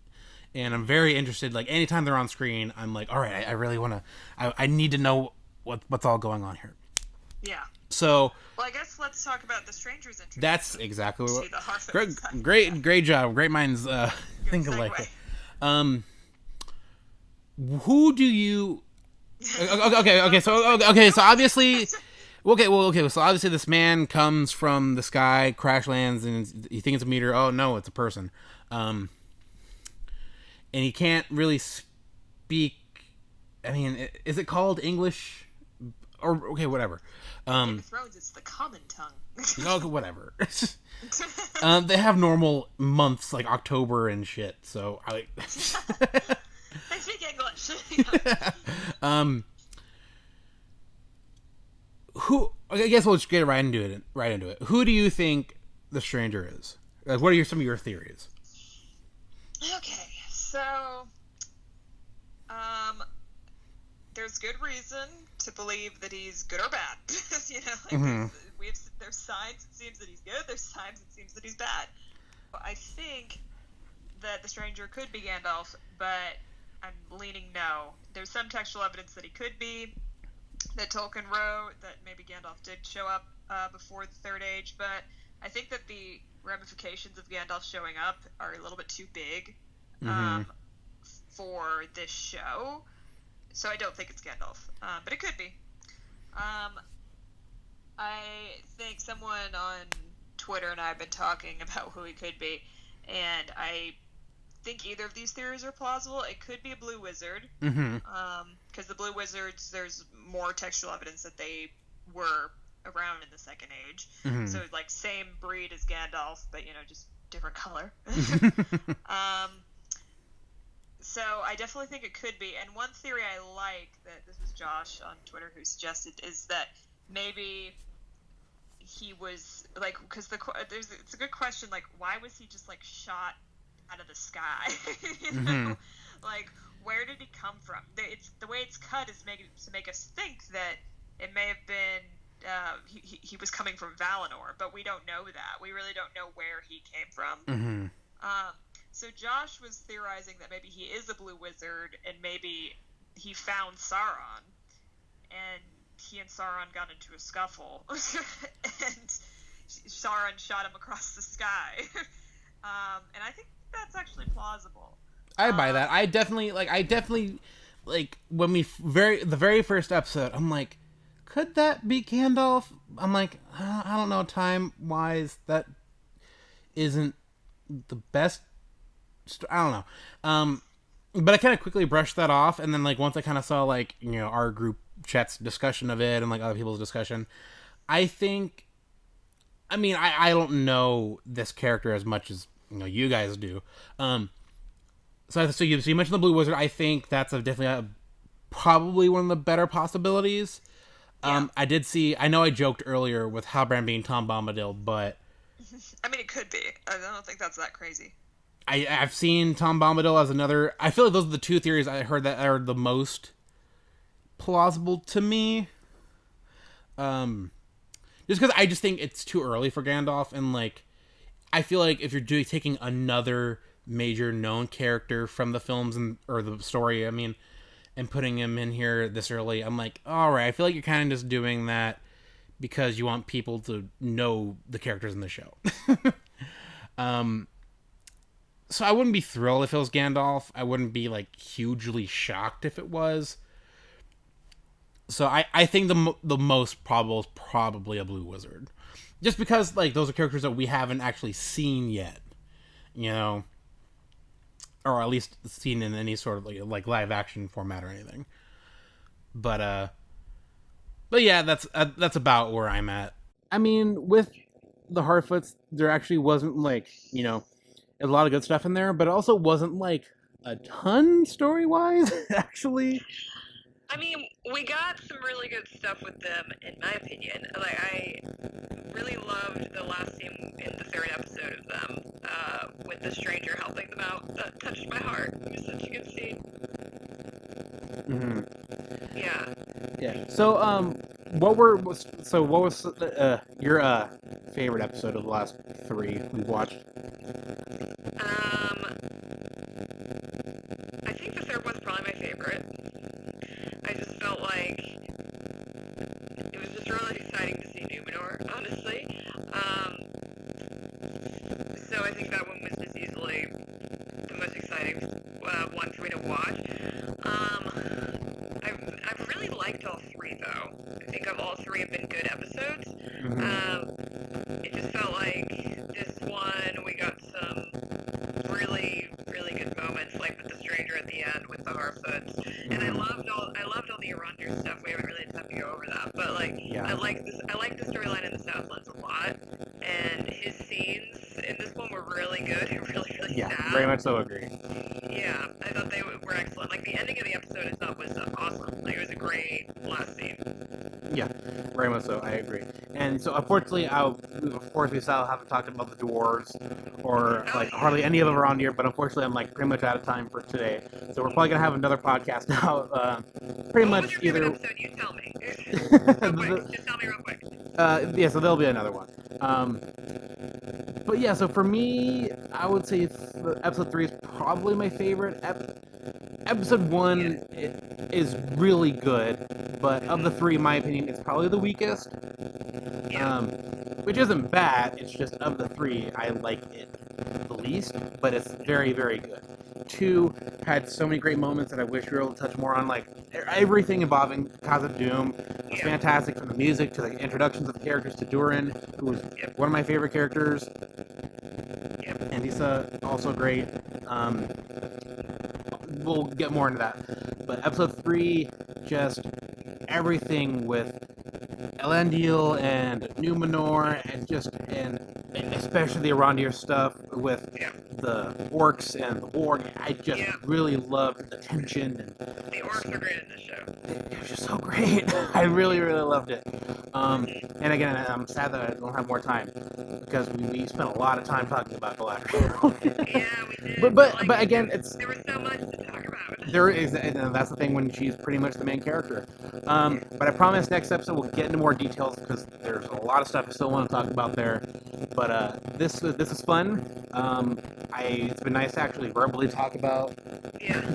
Speaker 1: And I'm very interested, like, anytime they're on screen, I'm like, all right, I really want to, I need to know what's all going on here.
Speaker 2: Yeah.
Speaker 1: So,
Speaker 2: well, I guess let's talk about the Strangers introduction.
Speaker 1: That's exactly what. Great job. Great minds think alike. Who do you? Okay. So obviously, So obviously, this man comes from the sky, crash lands, and you think it's a meteor. Oh no, it's a person. And he can't really speak. I mean, is it called English? or okay, whatever.
Speaker 2: Game of Thrones, it's the common tongue.
Speaker 1: Okay, whatever. They have normal months like October and shit. So I.
Speaker 2: They speak English.
Speaker 1: Who? I guess we'll just get right into it. Right into it. Who do you think the stranger is? Like, what are some of your theories?
Speaker 2: Okay, so there's good reason to believe that he's good or bad. There's signs it seems that he's good. There's signs it seems that he's bad. I think that the stranger could be Gandalf, but I'm leaning no. There's some textual evidence that he could be, that Tolkien wrote, that maybe Gandalf did show up before the Third Age, but I think that the ramifications of Gandalf showing up are a little bit too big for this show, so I don't think it's Gandalf, but it could be. I think someone on Twitter and I have been talking about who he could be, and I think either of these theories are plausible. It could be a blue wizard, because the blue wizards, there's more textual evidence that they were around in the Second Age. So like same breed as Gandalf, but just different color. So I definitely think it could be. And one theory I like, that this was Josh on Twitter who suggested, is that maybe he was like, because it's a good question, like why was he just like shot out of the sky? Like where did he come from? It's the way it's cut is to make us think that it may have been he was coming from Valinor, but we don't know that. We really don't know where he came from. So Josh was theorizing that maybe he is a blue wizard, and maybe he found Sauron, and he and Sauron got into a scuffle, and Sauron shot him across the sky. And I think that's actually plausible.
Speaker 1: I buy that. I definitely when the very first episode, I'm like, could that be Gandalf? I'm like, I don't know, time wise, that isn't the best. I don't know. But I kind of quickly brushed that off, and then like once I kind of saw like our group chat's discussion of it and like other people's discussion, I think, I mean, I don't know this character as much as you guys do. So you mentioned the Blue Wizard. I think that's definitely probably one of the better possibilities. Yeah. I know I joked earlier with Halbrand being Tom Bombadil, but
Speaker 2: I mean, it could be. I don't think that's that crazy.
Speaker 1: I've seen Tom Bombadil as another. I feel like those are the two theories I heard that are the most plausible to me. Just because I just think it's too early for Gandalf, and like I feel like if you're taking another major known character from the films or the story, I mean, and putting him in here this early, I'm like, all right, I feel like you're kind of just doing that because you want people to know the characters in the show. So I wouldn't be thrilled if it was Gandalf. I wouldn't be like hugely shocked if it was. So I think the most probable is probably a blue wizard. Just because like those are characters that we haven't actually seen yet. Or at least seen in any sort of like live action format or anything. But yeah, that's about where I'm at. I mean, with the Harfoots, there actually wasn't like a lot of good stuff in there, but it also wasn't like a ton story wise. Actually,
Speaker 2: I mean, we got some really good stuff with them, in my opinion. Like, I really loved the last scene in the third episode of them, with the stranger helping them out. That touched my heart. It was such a good scene. Yeah. So, what was your favorite episode of the last three we've watched? I think the third one's probably my favorite. I just felt like it was just really exciting to see Numenor, honestly. So I think that one was just easily the most exciting one for me to watch. I've really liked all three, though. I think all three have been good episodes. It just felt like this one, we got some really, really good moments, like with the stranger at the end, with the Harfoots. And I loved all the Arondir stuff. We haven't really had time to go over that, but like
Speaker 1: Yeah.
Speaker 2: I like the storyline in the Southlands a lot, and his scenes in this one were really good and really
Speaker 1: Yeah,
Speaker 2: sad.
Speaker 1: very much so agree.
Speaker 2: Yeah, I thought they were excellent. Like the ending of the episode itself was awesome. Like it was a great last scene.
Speaker 1: Yeah, very much so. I agree. And so, unfortunately, of course, we still haven't talked about the dwarves or like hardly any of them around here. But unfortunately, I'm like pretty much out of time for today. So we're probably gonna have another podcast out. Pretty
Speaker 2: What
Speaker 1: much
Speaker 2: was your
Speaker 1: either.
Speaker 2: favorite episode? You tell me. Real quick. Just tell me real quick.
Speaker 1: Yeah, so there'll be another one. But yeah, so for me, I would say episode 3 is probably my favorite. Episode 1 is really good, but of the 3, in my opinion, it's probably the weakest. Which isn't bad, it's just of the 3, I like it the least, but it's very, very good. 2 had so many great moments that I wish we were able to touch more on, like everything involving Casa Doom was fantastic, from the music to the introductions of the characters to Durin, who was one of my favorite characters. And Lisa, also great. We'll get more into that. But episode 3, just everything with Elendil and Numenor, and especially the Arondir stuff with the orcs and the warg. I just really loved the tension. And
Speaker 2: the orcs are great in this show.
Speaker 1: It was just so great. I really, really loved it. And again, I'm sad that I don't have more time because we spent a lot of time talking about Galadriel.
Speaker 2: Yeah, we did.
Speaker 1: But again,
Speaker 2: there was so much to talk about.
Speaker 1: There is, and that's the thing when she's pretty much the main character. But I promise next episode we'll get into more details because there's a lot of stuff I still want to talk about there. But this is fun. It's been nice to actually verbally talk about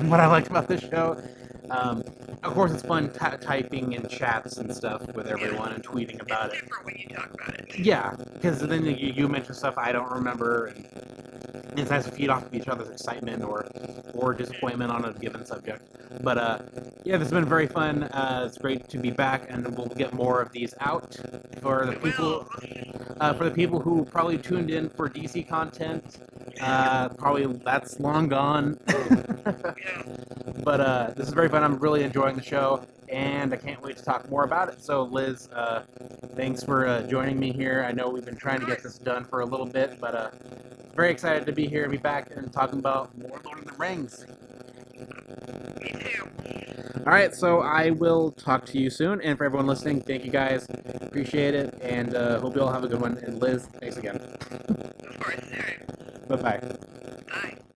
Speaker 1: what I liked about this show. Of course, it's fun typing in chats and stuff with everyone and tweeting about
Speaker 2: it's
Speaker 1: it.
Speaker 2: different when you talk about it.
Speaker 1: Yeah, because then you mention stuff I don't remember, and it's nice to feed off of each other's excitement or disappointment on a given subject. But yeah, this has been very fun. It's great to be back, and we'll get more of these out for the people who probably tuned in for DC content. Probably that's long gone. But this is very fun. I'm really enjoying the show, and I can't wait to talk more about it. So, Liz, thanks for joining me here. I know we've been trying to get this done for a little bit, but very excited to be here and be back and talking about more Lord of the Rings.
Speaker 2: Me too.
Speaker 1: All right, so I will talk to you soon. And for everyone listening, thank you guys. Appreciate it, and hope you all have a good one. And Liz, thanks again.
Speaker 2: Of course. All right.
Speaker 1: Bye-bye.
Speaker 2: Bye.